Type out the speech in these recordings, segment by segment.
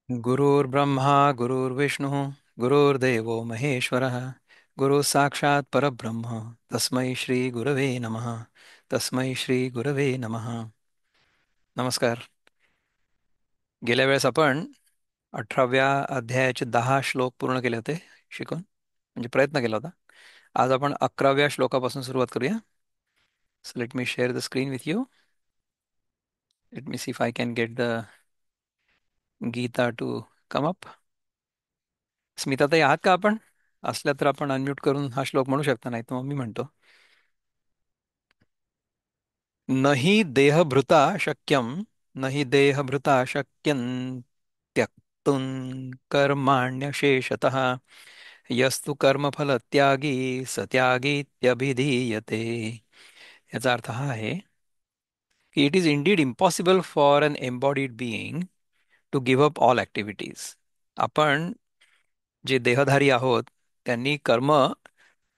गुरुर्ब्रह्मा गुरुर्विष्णुः गुरुर्देवो महेश्वरः गुरुः साक्षात् परब्रह्म तस्मै श्री गुरवे नमः. तस्मै श्री गुरवे नमः. नमस्कार. गेल्या वेळेस आपण 18व्या अध्यायाचे 10 श्लोक पूर्ण केले होते शिकून, म्हणजे प्रयत्न केला होता. आज आपण 11व्या श्लोकापासून सुरुवात करूया. So let me share the screen with you. Let me see if I can get the Gita to come up. स्मिताताई आहात का आपण? असल्या तर आपण अनम्यूट करून हा श्लोक म्हणू शकता, नाही तर मग मी म्हणतो. न हि देहभृता शक्यं न हि देहभृता शक्यं त्यक्तुं कर्माण्यशेषतः यस्तु कर्मफलत्यागी स त्यागीत्यभिधीयते. याचा अर्थ हा आहे की it is indeed impossible for an embodied being to give up all activities. आपण जे देहधारी आहोत त्यांनी कर्म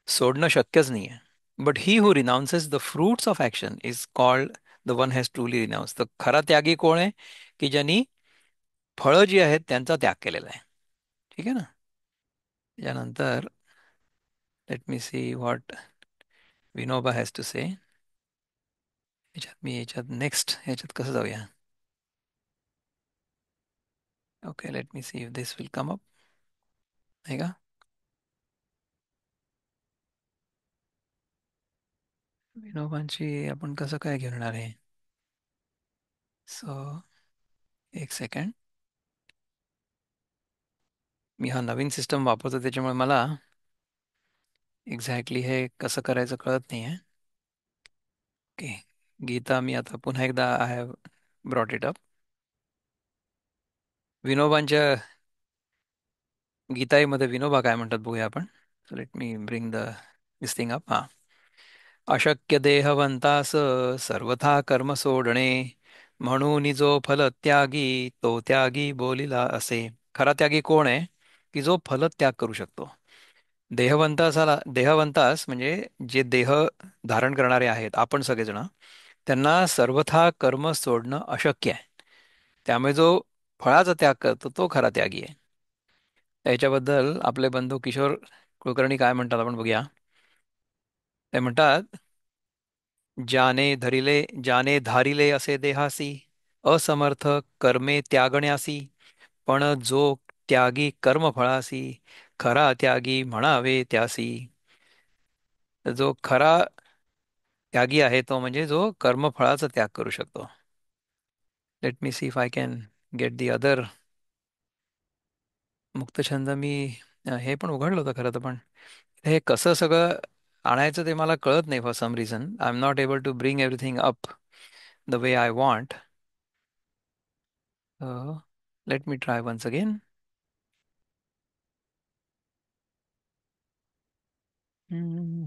सोडणं शक्यच नाही आहे. But he who renounces the fruits of action is called the one has truly renounce. तर खरा त्यागी कोण आहे? की ज्यांनी फळं जी आहेत त्यांचा त्याग केलेला आहे. ठीक आहे ना. त्यानंतर let me see what Vinoba has to say. याच्यात नेक्स्ट याच्यात कसं जाऊया. Okay, let me see if this will come up. आहे का? विनोबांची आपण कसं काय घेणार आहे? सो एक सेकंड. मी हा नवीन सिस्टम वापरतो त्याच्यामुळे मला एक्झॅक्टली हे कसं करायचं कळत नाही आहे. ओके. गीता मी आता पुन्हा एकदा I have brought it up. विनोबांच्या गीताईमध्ये विनोबा काय म्हणतात बघूया आपण. So let me bring the this thing up. हा. अशक्य देहवंतास सर्वथा कर्म सोडणे, म्हणून जो फलत्यागी तो त्यागी बोलिला असे. खरा त्यागी कोण आहे? की जो फलत्याग करू शकतो. देहवंतास म्हणजे जे देह धारण करणारे आहेत आपण सगळेजण, त्यांना सर्वथा कर्म सोडणं अशक्य आहे. त्यामुळे जो फळाचा त्याग करतो तो खरा त्यागी आहे. याच्याबद्दल आपले बंधू किशोर कुलकर्णी काय म्हणतात आपण बघूया. ते म्हणतात, जाने धारिले असे देहासी, असमर्थ कर्मे त्यागण्यासी, पण जो त्यागी कर्मफळासी, खरा त्यागी म्हणावे त्यासी. तर जो खरा त्यागी आहे तो म्हणजे जो कर्मफळाचा त्याग करू शकतो. Let me see if I can get the other मुक्तछंद. मी हे पण उघडलं होतं खरं तर, पण हे कसं सगळं आणायचं ते मला कळत नाही. For some reason I am not able to bring everything up the way I want. Let me try once again.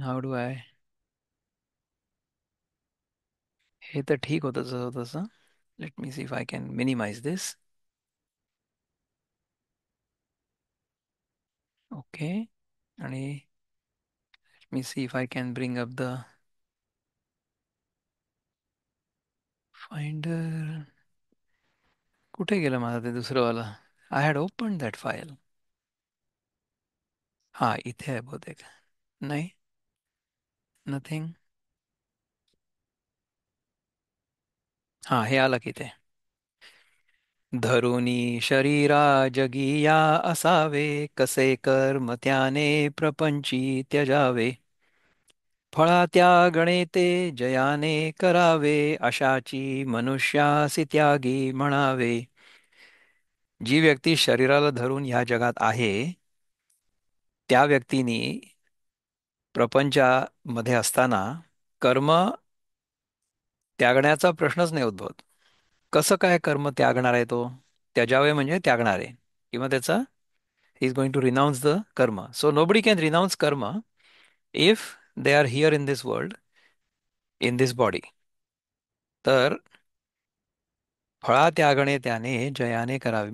How do I. हे तर ठीक होतं जसं तसं. Let me see if I can minimize this. Okay. आणि मी see if I can bring up the finder. कुठे गेलं माझं ते दुसरं वाला? I had open that file. हा, इथे आहे बहुतेक. नाही, नथिंग. हा, हे आलं की ते. धरुनी शरीरा जगिया असावे, कसे कर्म त्याने प्रपंची त्यजावे. फळा त्यागणे ते जयाने करावे, अशाची मनुष्यासी त्यागी म्हणावे. जी व्यक्ती शरीराला धरून ह्या जगात आहे त्या व्यक्तीने प्रपंचामध्ये असताना कर्म त्यागण्याचा प्रश्नच नाही उद्भवत. कसं काय कर्म त्यागणार आहे तो? त्याजावे म्हणजे त्यागणारे, किंवा त्याचा he is going to renounce the karma. So nobody can renounce karma if they are here in this world, in this body. तर फळा त्यागणे त्याने जयाने करावे.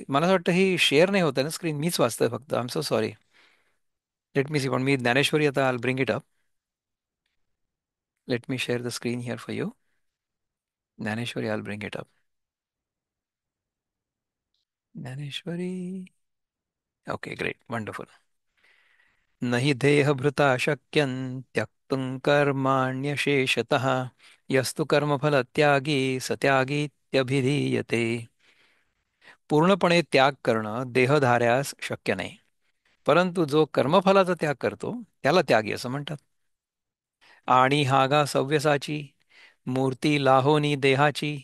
मला असं वाटतं ही शेअर नाही होत आहे ना स्क्रीन, मीच वाचतोय फक्त. I am so sorry. Let me see. पण मी ज्ञानेश्वरी आता I'll bring it up. Let me share the screen here for you. Dnyaneshwari I'll bring it up. Dnyaneshwari. Okay, great, wonderful. नहि देहभृता शक्यं त्यक्तुं कर्माण्यशेषतः यस्तु कर्मफलत्यागी स त्यागीत्यभिधीयते. पूर्णपणे त्याग करणं देहधाऱ्यास शक्य नाही, परंतु जो कर्मफलाचा त्याग करतो त्याला त्यागी असं म्हणतात. आणि हागा सव्यसाची मूर्ती लाहोनी देहाची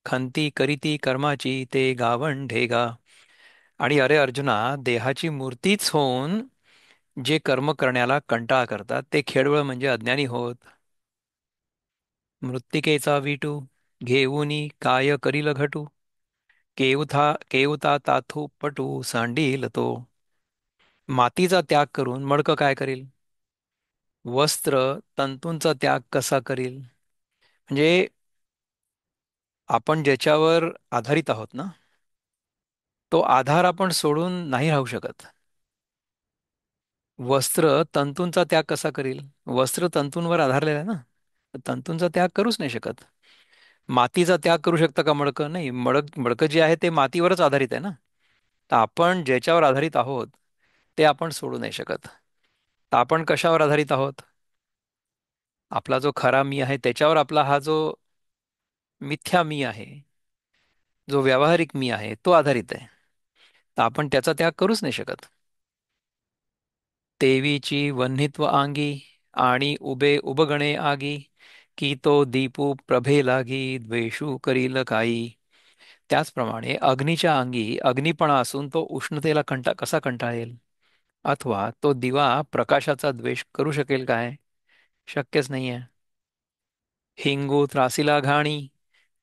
खंती करीती कर्माची ते गावण ढेगा. आणि अरे अर्जुना, देहाची मूर्तीच होऊन जे कर्म करण्याला कंटाळा करतात ते खेळवळ म्हणजे अज्ञानी होत. मृत्तिकेचा विटू घेऊनी काय करील घटू केवता ताथू पटू सांडील तो. मातीचा त्याग करून मडकं काय करील? वस्त्र तंतूंचा त्याग कसा करील? म्हणजे आपण ज्याच्यावर आधारित आहोत ना, तो आधार आपण सोडून नाही राहू शकत. वस्त्र तंतूंचा त्याग कसा करील? वस्त्र तंतूंवर आधारलेलं आहे ना, तर तंतूंचा त्याग करूच नाही शकत. मातीचा त्याग करू शकतं का मडकं? नाही, मडकं जे आहे ते मातीवरच आधारित आहे ना. तर आपण ज्याच्यावर आधारित आहोत ते आपण सोडू नाही शकत. तर आपण कशावर आधारित आहोत? आपला जो खरा मी आहे त्याच्यावर आपला हा जो मिथ्या मी आहे, जो व्यावहारिक मी आहे तो आधारित आहे. तर आपण त्याचा त्याग करूच नाही शकत. तेवीची वन्हित्व अंगी आणि उभे उभगणे आगी की तो दीपू प्रभे लागी द्वेषू करील काही. त्याचप्रमाणे अग्नीच्या अंगी अग्निपणा असून तो उष्णतेला कसा कंटाळेल? अथवा तो दिवा प्रकाशाचा द्वेष करू शकेल काय? शक्यच नाहीये. हिंगू त्रासीला घाणी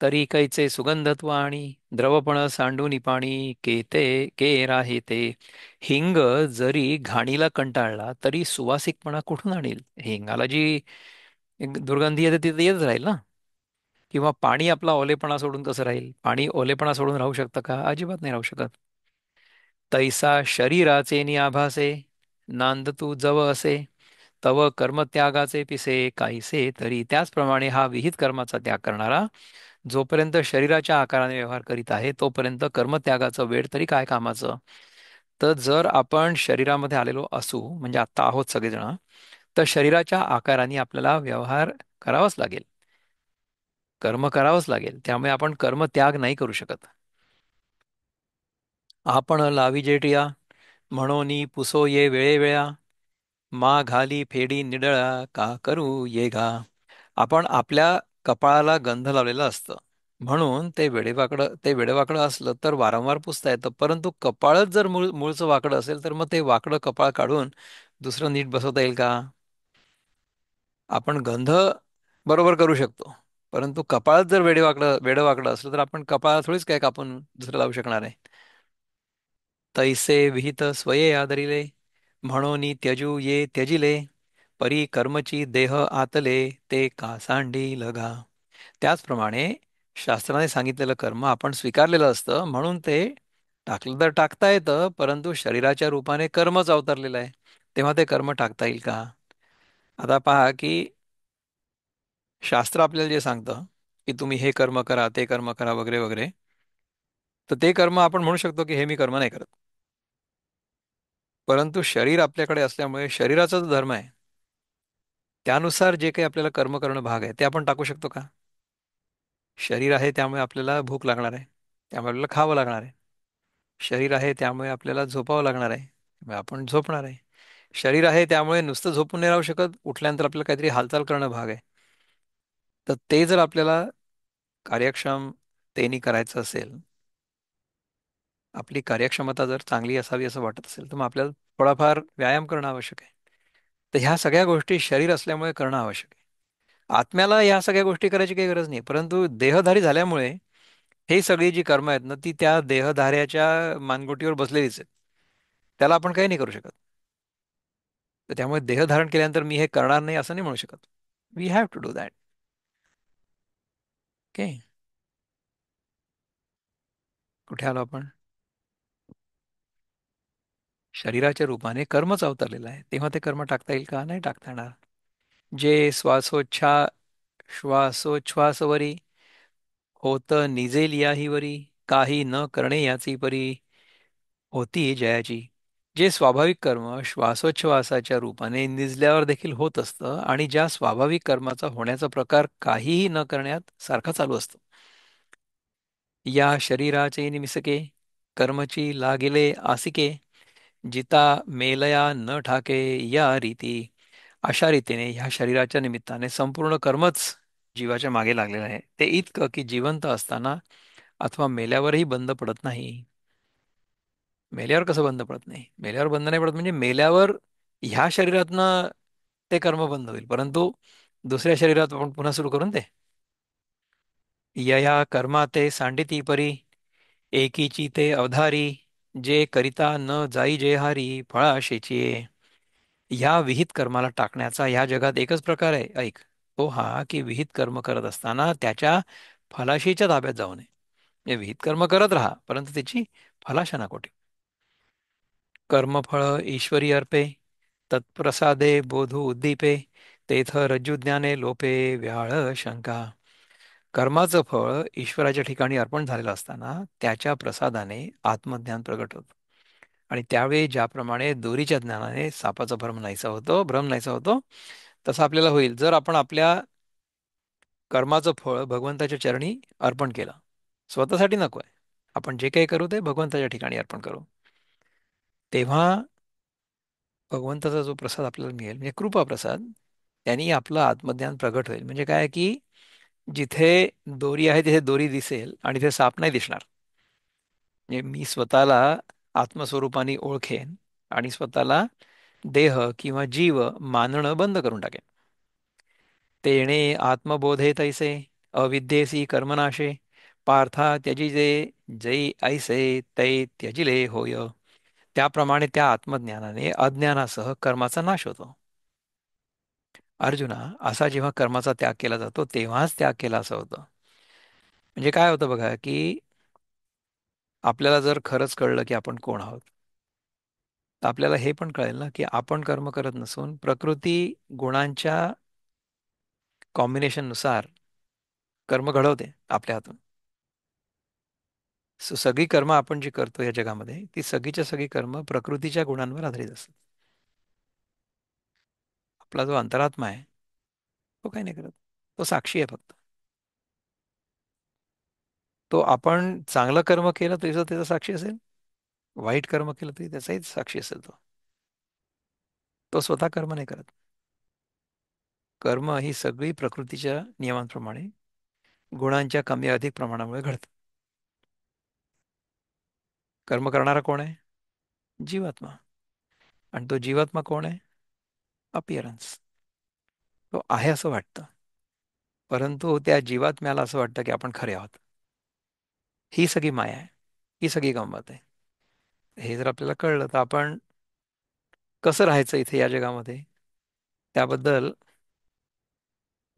तरी कैचे सुगंधत्व आणि द्रवपण सांडूनि पाणी केते के राहे ते. हिंग जरी घाणीला कंटाळला तरी सुवासिकपणा कुठून आणेल? हिंगाला जी एक दुर्गंधी येते ती तर येतच राहील ना. किंवा पाणी आपला ओलेपणा सोडून कसं राहील? पाणी ओलेपणा सोडून राहू शकतं का? अजिबात नाही राहू शकत. तैसा शरीराचे नि आभासे नांद तू जव असे तव कर्मत्यागाचे पिसे काहीसे तरी. त्याचप्रमाणे हा विहित कर्माचा त्याग करणारा जोपर्यंत शरीराच्या आकाराने व्यवहार करीत आहे तोपर्यंत कर्मत्यागाचं वेळ तरी काय कामाचं? तर जर आपण शरीरामध्ये आलेलो असू, म्हणजे आत्ता आहोत सगळेजण, तर शरीराच्या आकाराने आपल्याला व्यवहार करावाच लागेल, कर्म करावंच लागेल. त्यामुळे आपण कर्मत्याग नाही करू शकत. आपण लावी जेटिया म्हणून पुसो ये वेळेवेळा मा घाली फेडी निडळा का करू ये घा. आपण आपल्या कपाळाला गंध लावलेलं असतं म्हणून ते वेडेवाकडं असलं तर वारंवार पुसता येतं, परंतु कपाळच जर मूळचं वाकडं असेल तर मग ते वाकडं कपाळ काढून दुसरं नीट बसवता येईल का? आपण गंध बरोबर करू शकतो, परंतु कपाळच जर वेडवाकडं असलं तर आपण कपाळ थोडीच काय कापून दुसरं लावू शकणार आहे. तैसे विहित स्वये आदरिले म्हणून त्यजू ये त्यजिले परी कर्मची देह आतले ते कासांडी लगा. त्याचप्रमाणे शास्त्राने सांगितलेलं कर्म आपण स्वीकारलेलं असतं म्हणून ते टाकलं तर टाकता येतं, परंतु शरीराच्या रूपाने कर्मच अवतरलेलं आहे, तेव्हा ते कर्म टाकता येईल का? आता पहा की शास्त्र आपल्याला जे सांगतं की तुम्ही हे कर्म करा ते कर्म करा वगैरे वगैरे, तर ते कर्म आपण म्हणू शकतो की हे मी कर्म नाही करत. परंतु शरीर आपल्याकडे असल्यामुळे शरीराचा जो धर्म आहे त्यानुसार जे काही आपल्याला कर्म करणं भाग आहे ते आपण टाकू शकतो का? शरीर आहे त्यामुळे आपल्याला भूक लागणार आहे, त्यामुळे आपल्याला खावं लागणार आहे. शरीर आहे त्यामुळे आपल्याला झोपावं लागणार आहे, त्यामुळे आपण झोपणार आहे. शरीर आहे त्यामुळे नुसतं झोपून नाही राहू शकत, उठल्यानंतर आपल्याला काहीतरी हालचाल करणं भाग आहे. तर ते जर आपल्याला कार्यक्षमतेने करायचं असेल, आपली कार्यक्षमता जर चांगली असावी असं वाटत असेल, तर मग आपल्याला थोडाफार व्यायाम करणं आवश्यक आहे. तर ह्या सगळ्या गोष्टी शरीर असल्यामुळे करणं आवश्यक आहे. आत्म्याला ह्या सगळ्या गोष्टी करायची काही गरज नाही, परंतु देहधारी झाल्यामुळे हे सगळी जी कर्म आहेत ना ती त्या देहधाऱ्याच्या मानगुटीवर बसलेलीच आहेत. त्याला आपण काही नाही करू शकत. तर त्यामुळे देह धारण केल्यानंतर मी हे करणार नाही असं नाही म्हणू शकत. We have to do that. Okay. कुठे आलो आपण? शरीराच्या रूपाने कर्मच अवतरलेलं आहे, तेव्हा ते कर्म टाकता येईल का? नाही टाकता येणार. जे श्वासोच्छ्वासवरी होत निजे लियाहीवरी काही न करणे याची परी. होती जयाची. जे स्वाभाविक कर्म श्वासोच्छवासाच्या रूपाने निजल्यावर देखील होत असतं आणि ज्या स्वाभाविक कर्माचा होण्याचा प्रकार काहीही न करण्यात सारखा चालू असतो. या शरीराचे निमिसके कर्मची लागिले आसिके जिता मेलया न ठाके या रीती. अशा रीतीने ह्या शरीराच्या निमित्ताने संपूर्ण कर्मच जीवाच्या मागे लागलेलं आहे. ते इतकं की जिवंत असताना अथवा मेल्यावरही बंद पडत नाही. मेल्यावर कसं बंद पडत नाही? मेल्यावर बंद नाही पडत म्हणजे मेल्यावर ह्या शरीरातनं ते कर्म बंद होईल, परंतु दुसऱ्या शरीरात आपण पुन्हा सुरू करून ते यया कर्मा ते सांडिती परी एकीची ते अवधारी जे करिता न जाई जे हारी फळाशेची. ह्या विहित कर्माला टाकण्याचा ह्या जगात एकच प्रकार आहे, ऐक. तो हा की विहित कर्म करत असताना त्याच्या फलाशीच्या ताब्यात जाऊ नये. म्हणजे विहित कर्म करत राहा परंतु त्याची फलाशा नको ठेवू. कर्मफळ ईश्वरी अर्पे तत्प्रसादे बोधू उद्दीपे तेथ रज्जुज्ञाने लोपे व्याळ शंका. कर्माचं फळ ईश्वराच्या ठिकाणी अर्पण झालेलं असताना त्याच्या प्रसादाने आत्मज्ञान प्रगट होतं. आणि त्यावेळी ज्याप्रमाणे दोरीच्या ज्ञानाने सापाचा भ्रम नाहीसा होतो, तसं आपल्याला होईल जर आपण आपल्या कर्माचं फळ भगवंताच्या चरणी अर्पण केलं. स्वतःसाठी नको आहे. आपण जे काही करू ते भगवंताच्या ठिकाणी अर्पण करू. तेव्हा भगवंताचा जो प्रसाद आपल्याला मिळेल म्हणजे कृपा प्रसाद, त्यांनी आपलं आत्मज्ञान प्रगट होईल. म्हणजे काय की जिथे दोरी आहे तिथे दोरी दिसेल आणि तिथे साप नाही दिसणार. म्हणजे मी स्वतःला आत्मस्वरूपाने ओळखेन आणि स्वतःला देह किंवा जीव मानणं बंद करून टाकेन. तेणे आत्मबोधे तैसे अविद्येसी कर्मनाशे पार्था त्यजिजे जै ऐसे तै त्यजिले होय. त्याप्रमाणे त्या आत्मज्ञानाने अज्ञानासह कर्माचा नाश होतो. अर्जुना, असा जेव्हा कर्माचा त्याग केला जातो तेव्हाच त्याग केला असं होतं. म्हणजे काय होतं बघा की आपल्याला जर खरंच कळलं की आपण कोण आहोत, तर आपल्याला हे पण कळेल ना की आपण कर्म करत नसून प्रकृती गुणांच्या कॉम्बिनेशननुसार कर्म घडवते आपल्या हातून. सगळी कर्म आपण जी करतो या जगामध्ये ती सगळीच्या सगळी कर्म प्रकृतीच्या गुणांवर आधारित असतात. आपला जो अंतरात्मा आहे तो काही नाही करत. तो साक्षी आहे फक्त. तो आपण चांगलं कर्म केलं तरी तो त्याचा साक्षी असेल, वाईट कर्म केलं तरी त्याचाही साक्षी असेल तो. तो स्वतः कर्म नाही करत. कर्म ही सगळी प्रकृतीच्या नियमांप्रमाणे गुणांच्या कमी अधिक प्रमाणामुळे घडतात. कर्म करणारा कोण आहे? जीवात्मा. आणि तो जीवात्मा कोण आहे? अपिअरन्स. तो आहे असं वाटतं, परंतु त्या जीवात्म्याला असं वाटतं की आपण खरे आहोत. ही सगळी माया आहे. ही सगळी गंमत आहे. हे जर आपल्याला कळलं तर आपण कसं राहायचं इथे या जगामध्ये त्याबद्दल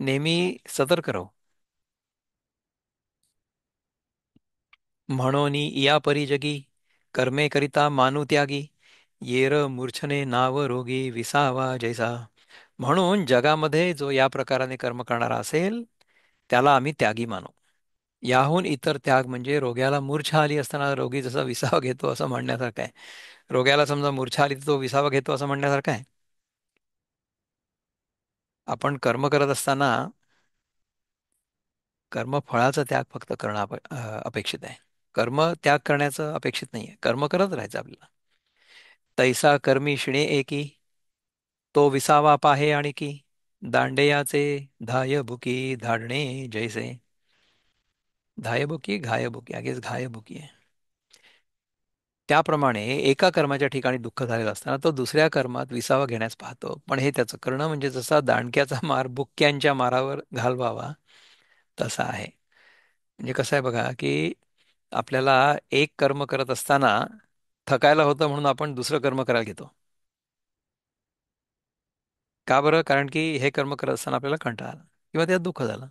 नेहमी सतर्क राहू. म्हणून या परी जगी कर्मे करिता मानू त्यागी येर मूर्छने नाव रोगी विसावा जैसा. म्हणून जगामध्ये जो या प्रकाराने कर्म करणारा असेल त्याला आम्ही त्यागी मानू. याहून इतर त्याग म्हणजे रोग्याला मूर्छा आली असताना रोगी जसा विसावा घेतो असं म्हणण्यासारखं आहे. रोग्याला समजा मूर्छा आली तर तो विसावा घेतो असं म्हणण्यासारखं आहे. आपण कर्म करत असताना कर्मफळाचा त्याग फक्त करणं अपेक्षित आहे. कर्म त्याग करण्याचं अपेक्षित नाहीये. कर्म करत राहायचं आपल्याला. तैसा कर्मी शिणे एकी तो विसावा पाहे आणखी दांडेयाचे धाय बुकी धाडणे जैसे. धायबुकी घायबुकी आगेच घायबुकी आहे. त्याप्रमाणे एका कर्माच्या ठिकाणी दुःख झालेलं असताना तो दुसऱ्या कर्मात विसावा घेण्यास पाहतो. पण हे त्याचं करणं म्हणजे जसा दांडक्याचा मार बुक्क्यांच्या मारावर घालवावा तसा आहे. म्हणजे कसं आहे बघा की आपल्याला एक कर्म करत असताना थकायला होतं म्हणून आपण दुसरं कर्म करायला घेतो. का बरं? कारण की हे कर्म करत असताना आपल्याला कंटाळा आला किंवा त्यात दुःख झालं.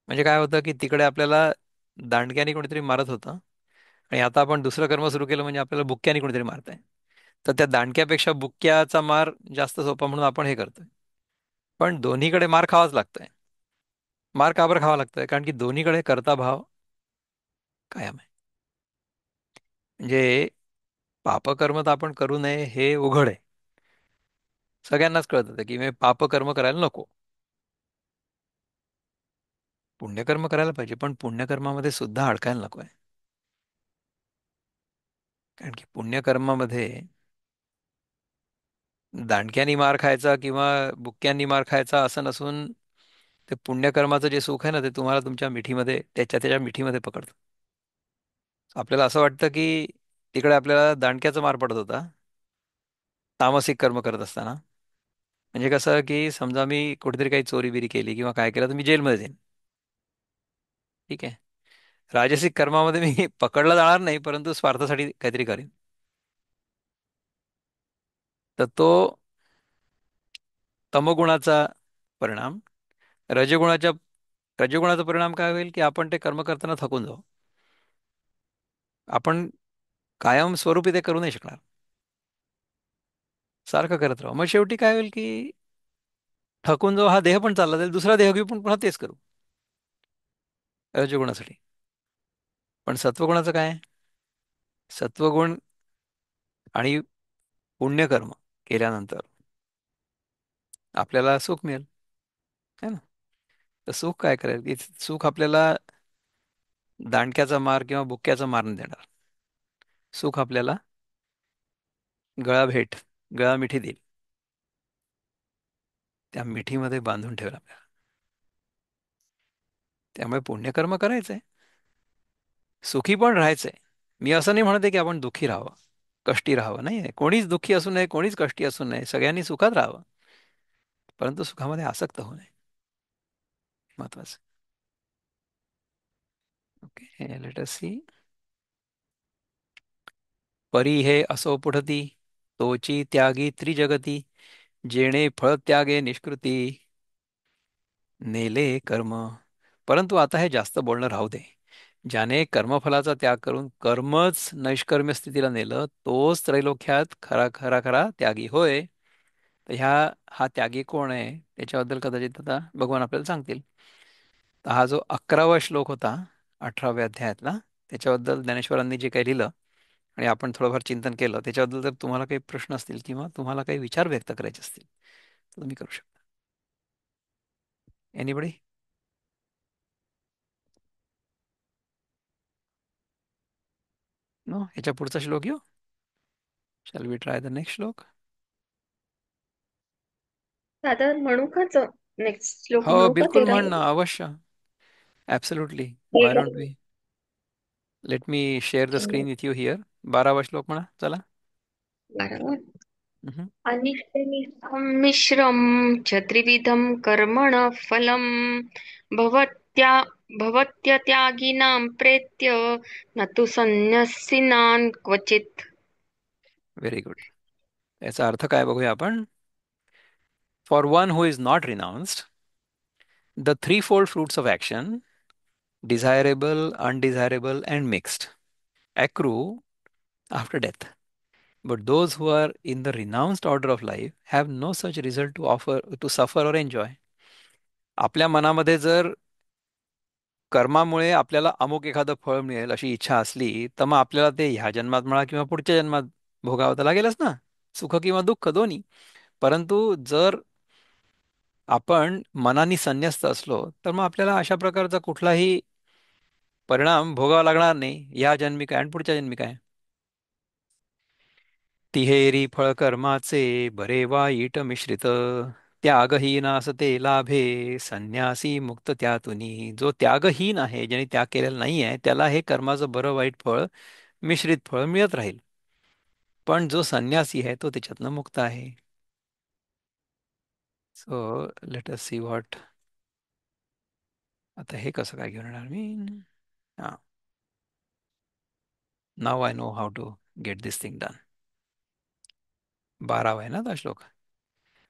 म्हणजे काय होतं की तिकडे आपल्याला दांडक्याने कोणीतरी मारत होतं आणि आता आपण दुसरं कर्म सुरू केलं म्हणजे आपल्याला बुक्क्याने कोणीतरी मारतंय. तर त्या दांडक्यापेक्षा बुक्क्याचा मार जास्त सोपा म्हणून आपण हे करतोय. पण दोन्हीकडे मार खावाच लागतोय. मार का बरं खावा लागतोय? कारण की दोन्हीकडे कर्ता भाव कायम आहे. म्हणजे पापकर्म तर आपण करू नये हे उघड आहे. सगळ्यांनाच कळत होतं की मी पापकर्म करायला नको. पुण्यकर्म करायला पाहिजे, पण पुण्यकर्मामध्ये सुद्धा अडकायला नको आहे. कारण की पुण्यकर्मामध्ये दांडक्यानी मार खायचा किंवा बुक्क्यांनी मार खायचा असं नसून, ते पुण्यकर्माचं जे सुख आहे ना, ते तुम्हाला तुमच्या मिठीमध्ये, त्याच्या मिठीमध्ये पकडतं. आपल्याला असं वाटतं की तिकडे आपल्याला दांडक्याचा मार पडत होता तामसिक कर्म करत असताना. म्हणजे कसं की समजा मी कुठेतरी काही चोरी बिरी केली किंवा काय केलं तर मी जेलमध्ये जाईन. ठीक आहे. राजसिक कर्मामध्ये मी पकडला जाणार नाही, परंतु स्वार्थासाठी काहीतरी करेन. तर तो तमोगुणाचा परिणाम. रजगुणाच्या रजोगुणाचा परिणाम काय होईल की आपण ते कर्म करताना थकून जाऊ. आपण कायम स्वरूपी ते करू नाही शकणार. सारखं करत राहू, मग शेवटी काय होईल की थकून जाऊ, हा देह पण चालला जाईल, दुसरा देह घेऊ पण पुन्हा तेच करू रजोगुणासाठी. पण सत्वगुणाचं काय? सत्वगुण आणि पुण्यकर्म केल्यानंतर आपल्याला सुख मिळेल, है ना? तर सुख काय करेल की सुख आपल्याला दांडक्याचा मार किंवा बुक्क्याचा मार नाही देणार. सुख आपल्याला गळा भेट, गळा मिठी देईल. त्या मिठीमध्ये बांधून ठेवेल आपल्याला. त्यामुळे पुण्यकर्म करायचंय, सुखी पण राहायचंय. मी असं नाही म्हणते की आपण दुःखी राहावं, कष्टी राहावं. नाही, कोणीच दुःखी असू नये, कोणीच कष्टी असू नये, सगळ्यांनी सुखात राहावं. परंतु सुखामध्ये आसक्त होऊ नये, महत्वाचं. Okay, let us see. परी हे असो पुढती, तोची त्यागी त्रिजगती, जेणे फळ त्यागे निष्कृती, नेले कर्म. परंतु आता हे जास्त बोलणं राहू दे. ज्याने कर्मफलाचा त्याग करून कर्मच नैष्कर्म्य स्थितीला नेलं, तोच त्रैलोक्यात खरा खरा खरा त्यागी होय. तर हा त्यागी कोण आहे त्याच्याबद्दल कदाचित आता भगवान आपल्याला सांगतील. तर हा जो 11वा श्लोक होता 18व्या अध्यायातला, त्याच्याबद्दल ज्ञानेश्वरांनी जे काही लिहिलं आणि आपण थोडंफार चिंतन केलं, त्याच्याबद्दल जर तुम्हाला काही प्रश्न असतील किंवा तुम्हाला काही विचार व्यक्त करायचे असतील तर तुम्ही करू शकता. एनिबडी? नो, ह्याच्या पुढचा श्लोक घेऊ. Shall we try the next shloka? दादा म्हणू काच? नेक्स्ट श्लोक हो, म्हणू का बिलकुल तेरा? म्हण ना, अवश्य. Absolutely. Why don't we? Let me share the screen with you here. 12वा श्लोक म्हणा, चला. बरोबर. Mhm. अनिष्टमिश्रं मिश्रं च त्रिविधं कर्मण फलं भवत्या भवत्यत्यागिनां प्रेत्य न तु संन्यसिनान् क्वचित्. Very good. याचा अर्थ काय बघूया आपण. For one who is not renounced, the three fold fruits of action, desirable, undesirable, and mixed, accrue after death. But those who are in the renounced order of life have no such result to offer to suffer or enjoy. आपल्या मनामध्ये जर कर्मामुळे आपल्याला अमुक एखादं फळ मिळेल अशी इच्छा असली, तर मग आपल्याला ते ह्या जन्मात म्हणा किंवा पुढच्या जन्मात भोगावं तर लागेलच ना, सुख किंवा दुःख दोन्ही. परंतु जर आपण मनाने संन्यस्त असलो, तर मग आपल्याला अशा प्रकारचा कुठलाही परिणाम भोगावा लागणार नाही, या जन्मी काय आणि पुढच्या जन्मी काय. तिहेरी फळ कर्माचे बरे वाईट मिश्रित, त्यागहीन असते लाभे संन्यासी मुक्त त्यातुनी. जो त्यागहीन आहे, ज्याने त्याग केलेला नाही आहे, त्याला हे कर्माचं बरं वाईट फळ, मिश्रित फळ मिळत राहील. पण जो संन्यासी आहे तो त्याच्यातनं मुक्त आहे. So let us see what. आता हे कसं काय घेऊन येणार मी. हा, now I know how to get this thing done. 12वा आहे ना हा श्लोक.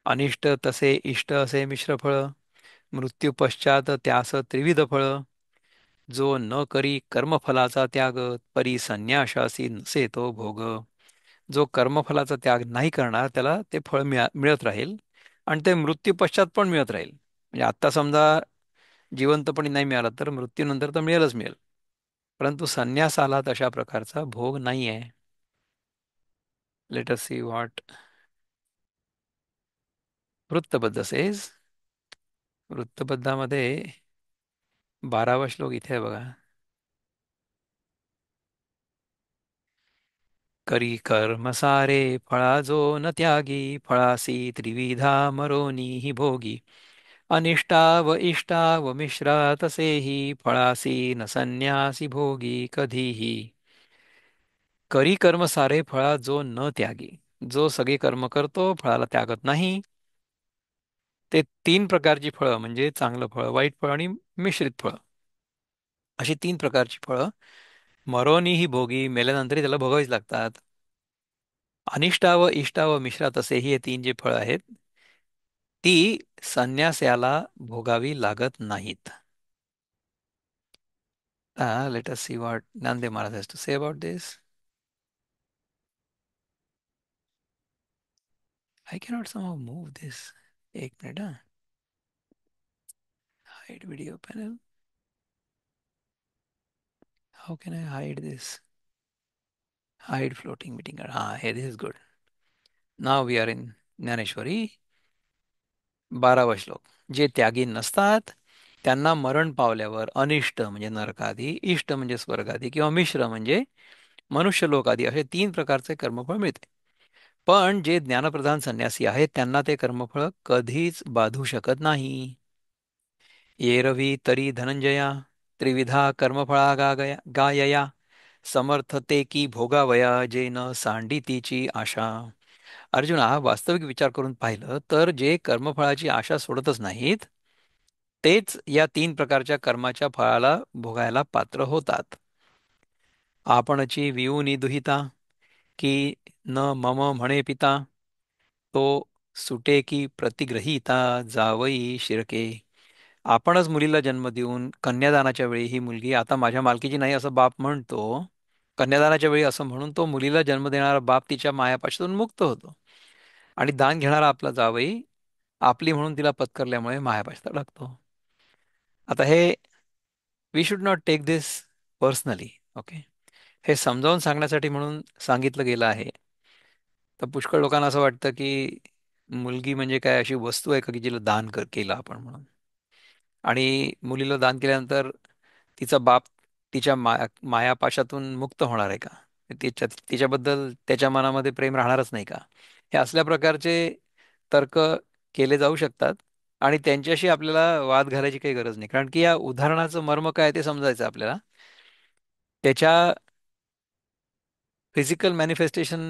अनिष्ट तसे इष्ट असे मिश्र फळ, मृत्यू पश्चात त्यास त्रिविध फळ. जो न करी कर्मफलाचा त्याग, परी संन्याशासी नसे तो भोग. जो कर्मफलाचा त्याग नाही करणार त्याला ते फळ मिळत राहील, आणि ते मृत्यू पश्चात पण मिळत राहील. म्हणजे आत्ता समजा जिवंतपणी नाही मिळाला तर मृत्यूनंतर तर मिळेलच मिळेल. परंतु संन्यास आला तशा प्रकारचा भोग नाही आहे. लेट अस सी व्हॉट वृत्तबद्ध सेज. वृत्तबद्धामध्ये 12वा श्लोक इथे आहे बघा. करी कर्म सारे फळा जो न त्यागी फळासी त्रिविधा मरोनी ही भोगी अनिष्टा व इष्टा व मिश्रा तसेही फळासी न संन्यासी भोगी कधीही. करी कर्म सारे फळा जो न त्यागी, जो सगळे कर्म करतो फळाला त्यागत नाही. ते तीन प्रकारची फळं म्हणजे चांगलं फळ, वाईट फळ आणि मिश्रित फळ, अशी तीन प्रकारची फळं मरोनी ही भोगी, मेल्यानंतरही त्याला भोगावीच लागतात. अनिष्टा व इष्टा व मिश्रा तसेही हे तीन जे फळं आहेत ती संन्यास भोगावी लागत नाहीत. Late us see what Nande Maharaj has to say about this. I cannot somehow move this. एक मिनट हा. Hide video panel. How can I hide this? Hide floating meeting. Hey, this is good. Now we are in Dnyaneshwari. 12वा श्लोक. जे त्यागी नसतात त्यांना मरण पावल्यावर अनिष्ट म्हणजे नरकादी, इष्ट म्हणजे स्वर्गादी किंवा मिश्र म्हणजे मनुष्य लोकादी असे तीन प्रकारचे कर्मफळ मिळते. पण जे ज्ञानप्रधान संन्यासी आहेत त्यांना ते कर्मफळ कधीच बाधू शकत नाही. येरवी तरी धनंजया त्रिविधा कर्मफळा गायया समर्थते की भोगावया जे न सांडितीची आशा. अर्जुना, वास्तविक विचार करून पाहिलं तर जे कर्मफळाची आशा सोडतच नाहीत तेच या तीन प्रकारच्या कर्माच्या फळाला भोगायला पात्र होतात. आपणची विऊनी दुहिता की न मम म्हणे पिता तो सुटे की प्रतिग्रहिता जावई शिरके. आपणच मुलीला जन्म देऊन कन्यादानाच्या वेळी ही मुलगी आता माझ्या मालकीची नाही असं बाप म्हणतो. कन्यादानाच्या वेळी असं म्हणून तो मुलीला जन्म देणारा बाप तिच्या मायापासून मुक्त होतो आणि दान घेणारा आपला जावई आपली म्हणून तिला पत्करल्यामुळे मायापाशात अडकतो. आता हे we should not take this personally. Okay, हे समजावून सांगण्यासाठी म्हणून सांगितलं गेलं आहे. तर पुष्कळ लोकांना असं वाटतं की मुलगी म्हणजे काय अशी वस्तू आहे का की जिला दान केलं आपण म्हणून, आणि मुलीला दान केल्यानंतर तिचा बाप तिच्या मायापाशातून मुक्त होणार आहे का, तिच्याबद्दल त्याच्या मनामध्ये प्रेम राहणारच नाही का, हे असल्या प्रकारचे तर्क केले जाऊ शकतात. आणि त्यांच्याशी आपल्याला वाद घालायची काही गरज नाही, कारण की या उदाहरणाचं मर्म काय ते समजायचं आपल्याला. त्याच्या फिजिकल मॅनिफेस्टेशन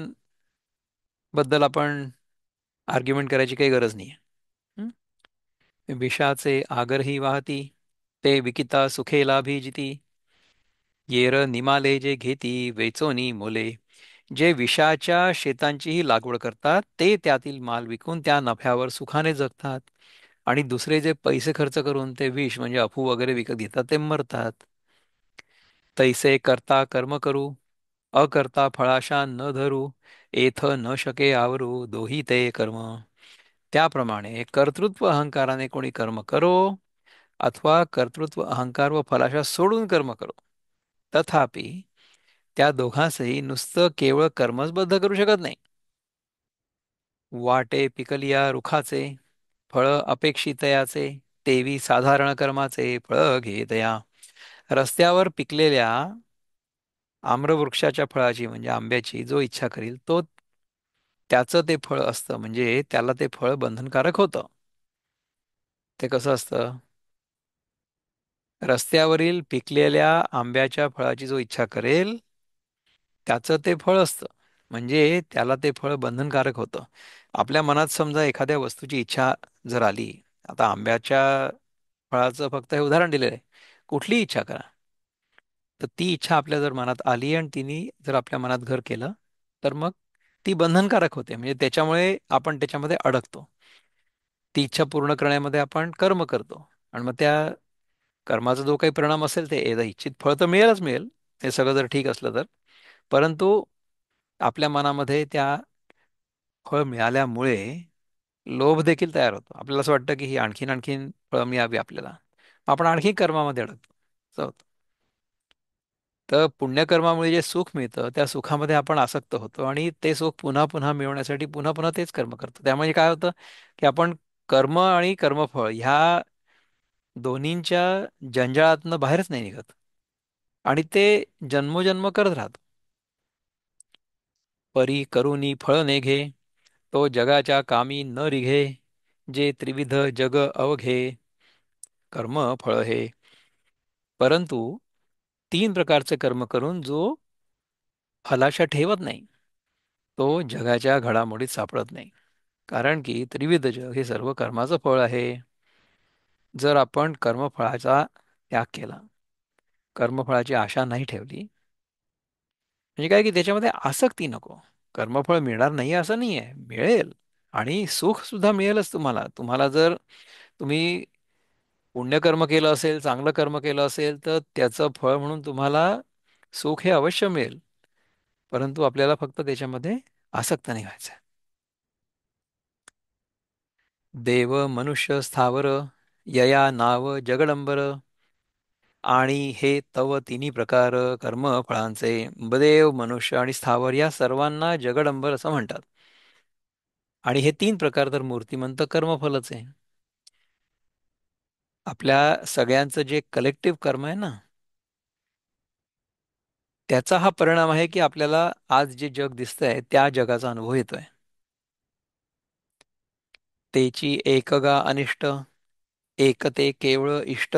बद्दल आपण आर्ग्युमेंट करायची काही गरज नाही. विषाचे आगरही वाहती ते विकिता सुखे लाभी येर निमाले जे घेती वेचोनी मोले. जे विषाच्या शेतांचीही लागवड करतात ते त्यातील माल विकून त्या नफ्यावर सुखाने जगतात, आणि दुसरे जे पैसे खर्च करून ते विष म्हणजे अफू वगैरे विकत घेतात ते मरतात. तैसे करता कर्म करू अकर्ता फळाशा न धरू एथ न शके आवरू दोही ते कर्म. त्याप्रमाणे कर्तृत्व अहंकाराने कोणी कर्म करो अथवा कर्तृत्व अहंकार व फलाशा सोडून कर्म करो, तथापि त्या दोघांसही नुसतं केवळ कर्मच बद्ध करू शकत नाही. वाटे पिकलिया रुखाचे फळ अपेक्षितयाचे तेवी साधारण कर्माचे फळ घेतया. रस्त्यावर पिकलेल्या आम्रवृक्षाच्या फळाची म्हणजे आंब्याची जो इच्छा करील तो त्याचं ते फळ असतं, म्हणजे त्याला ते फळ बंधनकारक होतं. ते कसं असतं? रस्त्यावरील पिकलेल्या आंब्याच्या फळाची जो इच्छा करेल त्याचं ते फळ असतं, म्हणजे त्याला ते फळ बंधनकारक होतं. आपल्या मनात समजा एखाद्या वस्तूची इच्छा जर आली, आता आंब्याच्या फळाचं फक्त हे उदाहरण दिलेलं आहे, कुठलीही इच्छा करा, तर ती इच्छा आपल्या जर मनात आली आणि तिने जर आपल्या मनात घर केलं तर मग ती बंधनकारक होते, म्हणजे त्याच्यामुळे आपण त्याच्यामध्ये अडकतो. ती इच्छा पूर्ण करण्यामध्ये आपण कर्म करतो आणि मग त्या कर्माचा जो काही परिणाम असेल ते इच्छित फळ तर मिळेलच मिळेल, हे सगळं जर ठीक असलं तर. परंतु आपल्या मनामध्ये त्या फळ मिळाल्यामुळे लोभ देखील तयार होतो. आपल्याला असं वाटतं की ही आणखीन आणखीन फळं मिळावी आपल्याला, मग आपण आणखी कर्मामध्ये अडकतो. असं होतं. तर पुण्यकर्मामुळे जे सुख मिळतं त्या सुखामध्ये आपण आसक्त होतो आणि ते सुख पुन्हा पुन्हा मिळवण्यासाठी पुन्हा पुन्हा तेच कर्म करतो. त्यामुळे काय होतं की आपण कर्म आणि कर्मफळ ह्या दोन्हींच्या जंजाळातनं बाहेरच नाही निघत आणि ते जन्मोजन्म करत राहतो. परी करुनी फळ नेघे, तो जगाच्या कामी न रिघे, जे त्रिविध जग अवघे, कर्म फळ हे. परंतु तीन प्रकारचे कर्म करून जो फलाशा ठेवत नाही तो जगाच्या घडामोडीत सापडत नाही. कारण की त्रिविध जग हे सर्व कर्माचं फळ आहे. जर आपण कर्मफळाचा त्याग केला, कर्मफळाची आशा नाही ठेवली, म्हणजे काय की त्याच्यामध्ये आसक्ती नको. कर्मफळ मिळणार नाही असं नाही आहे, मिळेल. आणि सुख सुद्धा मिळेलच तुम्हाला. तुम्हाला जर तुम्ही पुण्यकर्म केलं असेल, चांगलं कर्म केलं असेल, तर त्याचं फळ म्हणून तुम्हाला सुख हे अवश्य मिळेल. परंतु आपल्याला फक्त त्याच्यामध्ये आसक्त नाही व्हायचं. देव मनुष्य स्थावर यया नाव जगडंबर, आणि हे तव तिन्ही प्रकार कर्म फळांचे. देव मनुष्य आणि स्थावर या सर्वांना जगडंबर असं म्हणतात. आणि हे तीन प्रकार तर मूर्तिमंत कर्मफलच आहे. आपल्या सगळ्यांचं जे कलेक्टिव्ह कर्म आहे ना, त्याचा हा परिणाम आहे की आपल्याला आज जे जग दिसतंय त्या जगाचा अनुभव येतोय. तेची एकगा अनिष्ट, एक ते केवळ इष्ट,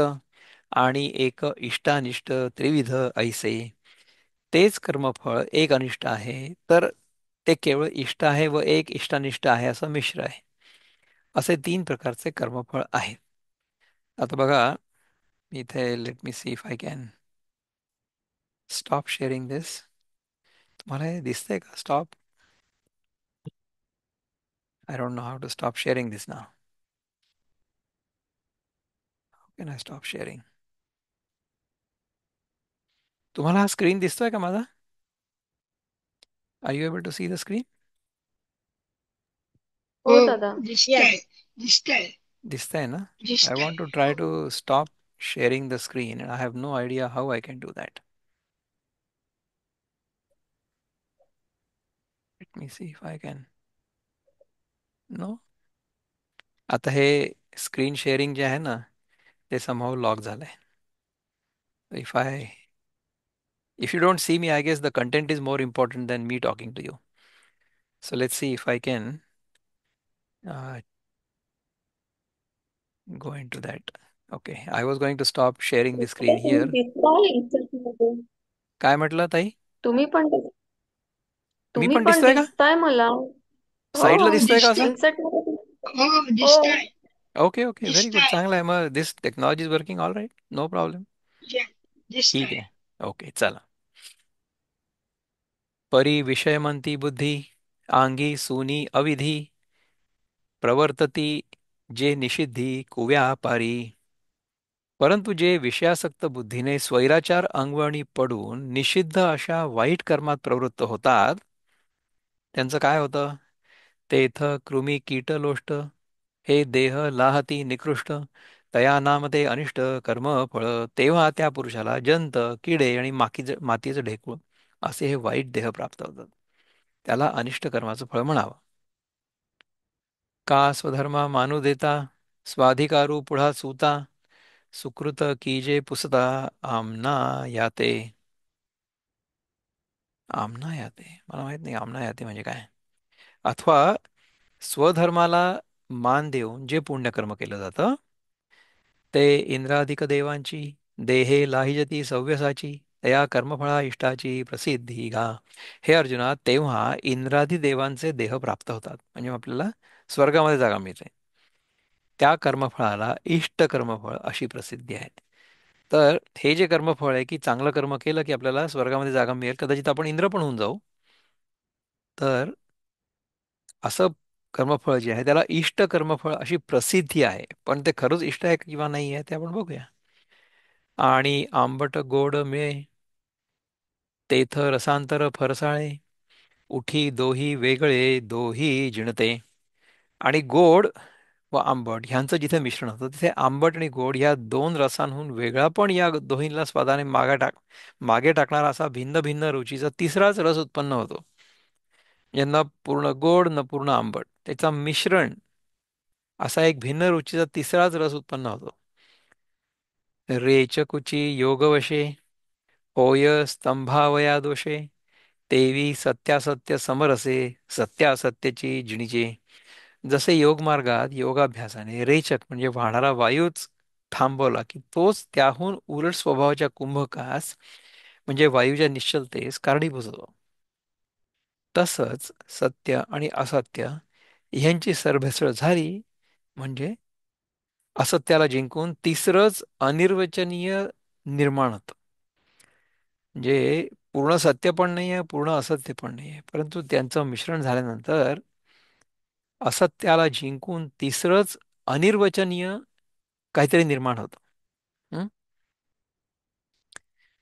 आणि एक इष्टानिष्ट त्रिविध ऐसे. तेच कर्मफळ एक अनिष्ट आहे, तर ते केवळ इष्ट आहे व एक इष्टानिष्ट आहे असं मिश्र आहे. असे तीन प्रकारचे कर्मफळ आहेत. आता बघा इथे, let me see if I can stop sharing this. तुम्हाला हे दिसतंय का? Stop. I don't know how to stop sharing this now. Can I stop sharing? तुम्हाला हा स्क्रीन दिसतोय का माझा? Are you able to see the screen? हो दादा. दिसतंय. दिसतंय. दिसतंय ना? I दिसतंय. want to try to stop sharing the screen and I have no idea how I can do that. Let me see if I can. No? आता हे screen sharing जे आहे ना, ते somehow लॉक झालंय. If you don't see me, I guess the content is more important than me talking to you. So let's see if I can uh, go into that. Okay, I was going to stop sharing the screen तुम्ही here. दिसताय इन्स्टामध्ये. काय म्हटलं ताई? तुम्ही पण मी तुम्ही पण पण दिसतोय का? दिसताय मला. हो, साईडला दिसतोय का असं? इन्सर्ट मध्ये. हो हो. दिसतंय. ओके ओके, व्हेरी गुड, दिसतंय. चांगलं आहे. मग this technology is working all right, no problem. ठीक दिसतंय. आहे. ओके चला. परी विषयमंती बुद्धी, आंगी सूनी अविधी, प्रवर्तती जे निषिद्धी कुव्यापारी. परंतु जे विषयासक्त बुद्धीने स्वैराचार अंगवळणी पडून निषिद्ध अशा वाईट कर्मात प्रवृत्त होतात, त्यांचं काय होतं? तेथ कृमी कीट लोष्ट, हे देह लाहती निकृष्ट, तया नामते अनिष्ट कर्म फळ. तेव्हा त्या पुरुषाला जंत, किडे आणि मातीचं ढेकूळ असे हे वाईट देह प्राप्त होतात. त्याला अनिष्ट कर्माचं फळ म्हणावं. का स्वधर्मा मानू देता, स्वाधिकारू पुढा सूता, सुकृत कीजे पुसता, आमना याते. आमना याते, मला माहित नाही आमना याते म्हणजे काय. अथवा स्वधर्माला मान देऊन जे पुण्यकर्म केलं जातं ते इंद्राधिक देवांची, देहे लाहिजती सव्यसाची, तया कर्मफळा इष्टाची प्रसिद्धी घा. हे अर्जुना, तेव्हा इंद्रादी देवांचे देह प्राप्त होतात, म्हणजे आपल्याला स्वर्गामध्ये जागा मिळते. त्या कर्मफळाला इष्ट कर्मफळ अशी प्रसिद्धी आहे. तर हे जे कर्मफळ आहे की चांगलं कर्म केलं की आपल्याला स्वर्गामध्ये जागा मिळेल, कदाचित आपण इंद्र पण होऊन जाऊ. तर असं कर्मफळ जे आहे त्याला इष्ट कर्मफळ अशी प्रसिद्धी आहे. पण ते खरंच इष्ट आहे किंवा नाही आहे ते आपण बघूया. आणि आंबट गोड मिळे, तेथ रसांतर फरसाळे, उठी दोही वेगळे दोही जिणते. आणि गोड व आंबट ह्यांचं जिथे मिश्रण होतं तिथे आंबट आणि गोड या दोन रसांहून वेगळा पण या दोन्हीला स्वादाने मागे टाकणारा असा भिन्न भिन्न रुचीचा तिसराच रस उत्पन्न होतो. यांना पूर्ण गोड न पूर्ण आंबट त्याचा मिश्रण असा एक भिन्न रुचीचा तिसराच रस उत्पन्न होतो. रेचकुची योगवशे होय स्तंभावया दोषे तेवी सत्यासत्य समरसे सत्यासत्याची जिणीचे. जसे योग मार्गात योगाभ्यासाने रेचक म्हणजे वाहणारा वायूच थांबवला की तोच त्याहून उलट स्वभावाच्या कुंभकास म्हणजे वायूच्या निश्चलतेस कारणीभूत होतो. तसंच सत्य आणि असत्य ह्यांची सरभेसळ झाली म्हणजे असत्याला जिंकून तिसरंच अनिर्वचनीय निर्माण होतं. म्हणजे पूर्ण सत्य पण नाही आहे, पूर्ण असत्य पण नाही आहे, परंतु त्यांचं मिश्रण झाल्यानंतर असत्याला जिंकून तिसरंच अनिर्वचनीय काहीतरी निर्माण होतं. हं?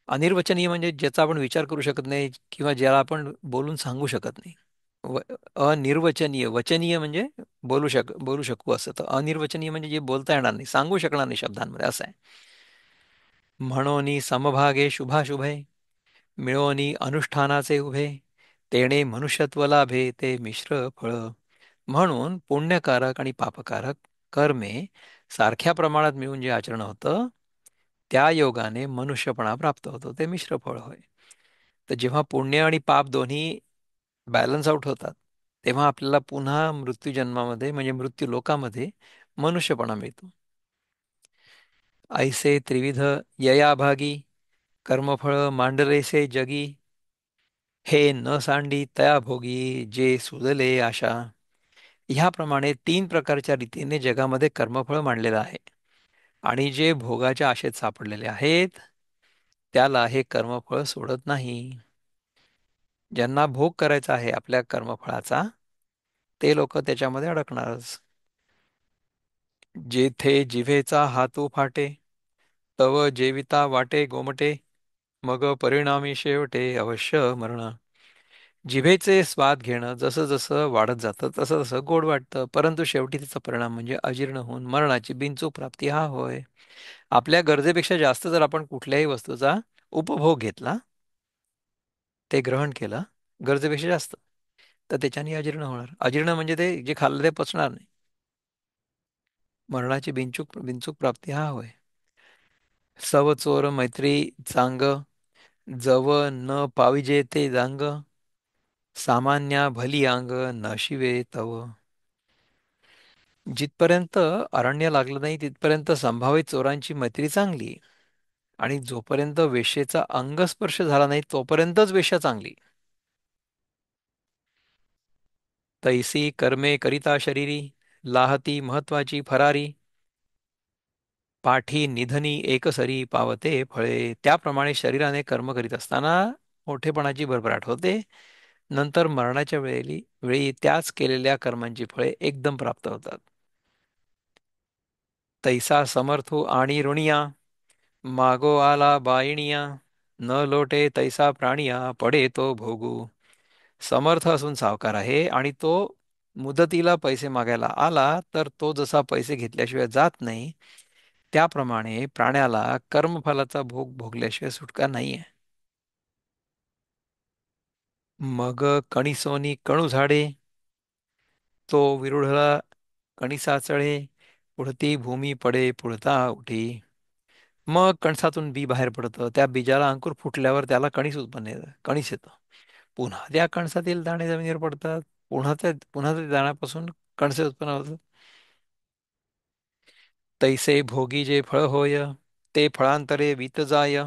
अनिर्वचनीय म्हणजे ज्याचा आपण विचार करू शकत नाही किंवा ज्याला आपण बोलून सांगू शकत नाही. व अनिर्वचनीय वचनीय म्हणजे बोलू शकू असं, तर अनिर्वचनीय म्हणजे जे बोलता येणार नाही, सांगू शकणार नाही शब्दांमध्ये असं आहे. म्हणोनी समभागे शुभाशुभे मिळवणी अनुष्ठानाचे उभे तेणे मनुष्यत्व लाभे ते मिश्र फळ. म्हणून पुण्यकारक आणि पापकारक कर्मे सारख्या प्रमाणात मिळून जे आचरण होतं त्या योगाने मनुष्यपणा प्राप्त होतो ते मिश्र फळ होय. तर जेव्हा पुण्य आणि पाप दोन्ही बॅलन्स आउट होतात तेव्हा आपल्याला पुन्हा मृत्यू जन्मामध्ये म्हणजे मृत्यू लोकामध्ये मनुष्यपणा मिळतो. ऐसे त्रिविध ययाभागी कर्मफळ मांडलेसे जगी हे न सांडी तया भोगी जे सुजले आशा. ह्याप्रमाणे तीन प्रकारच्या रीतीने जगामध्ये कर्मफळ मांडलेलं आहे आणि जे भोगाच्या आशेत सापडलेले आहेत त्याला हे कर्मफळ सोडत नाही. ज्यांना भोग करायचा आहे आपल्या कर्मफळाचा ते लोक त्याच्यामध्ये अडकणारच. जेथे जिभेचा हातू फाटे तव जेविता वाटे गोमटे मग परिणामी शेवटे अवश्य मरण. जिभेचे स्वाद घेणं जसं जसं वाढत जातं तसं तसं गोड वाटतं, परंतु शेवटी त्याचा परिणाम म्हणजे अजीर्ण होऊन मरणाची बिनचूक प्राप्ती हा होय. आपल्या गरजेपेक्षा जास्त जर आपण कुठल्याही वस्तूचा उपभोग घेतला, ते ग्रहण केलं गरजेपेक्षा जास्त, तर त्याच्याने अजीर्ण होणार. अजीर्ण म्हणजे ते जे खाल्लं ते पचणार नाही. मरणाची बिनचूक बिनचूक प्राप्ती हा होय. सव चोर मैत्री चांग जव न पाविजे ते जांग सामान्या भली अंग न शिवे तव. जिथपर्यंत अरण्य लागलं नाही तिथपर्यंत संभावित चोरांची मैत्री चांगली आणि जोपर्यंत वेश्येचा अंगस्पर्श झाला नाही तोपर्यंतच वेश्या चांगली. तैसी कर्मे करिता शरीरी लाहती महत्वाची फरारी पाठी निधनी एकसरी पावते फळे. त्याप्रमाणे शरीराने कर्म करीत असताना मोठेपणाची भरभराट होते, नंतर मरणाच्या वेळी त्याच केलेल्या कर्मांची फळे एकदम प्राप्त होतात. तैसा समर्थो आणि ऋणिया मागो आला बाईणिया न लोटे तैसा प्राणिया पडे तो भोगू. समर्थ असून सावकार आहे आणि तो मुदतीला पैसे मागायला आला तर तो जसा पैसे घेतल्याशिवाय जात नाही त्याप्रमाणे प्राण्याला कर्मफलाचा भोग भोगल्याशिवाय सुटका नाहीये. मग कणिसोनी कणू झाडे तो विरुढला कणिसाचळे पुढती भूमी पडे पुढता उठी. मग कणसातून बी बाहेर पडतं, त्या बीजाला अंकुर फुटल्यावर त्याला कणीस येतं. पुन्हा त्या कणसातील दाणे जमिनीवर पडतात, पुन्हा त्या दाण्यापासून कणसे उत्पन्न होतात. तैसे भोगी जे फळ होय ते फळांतरे वित जाय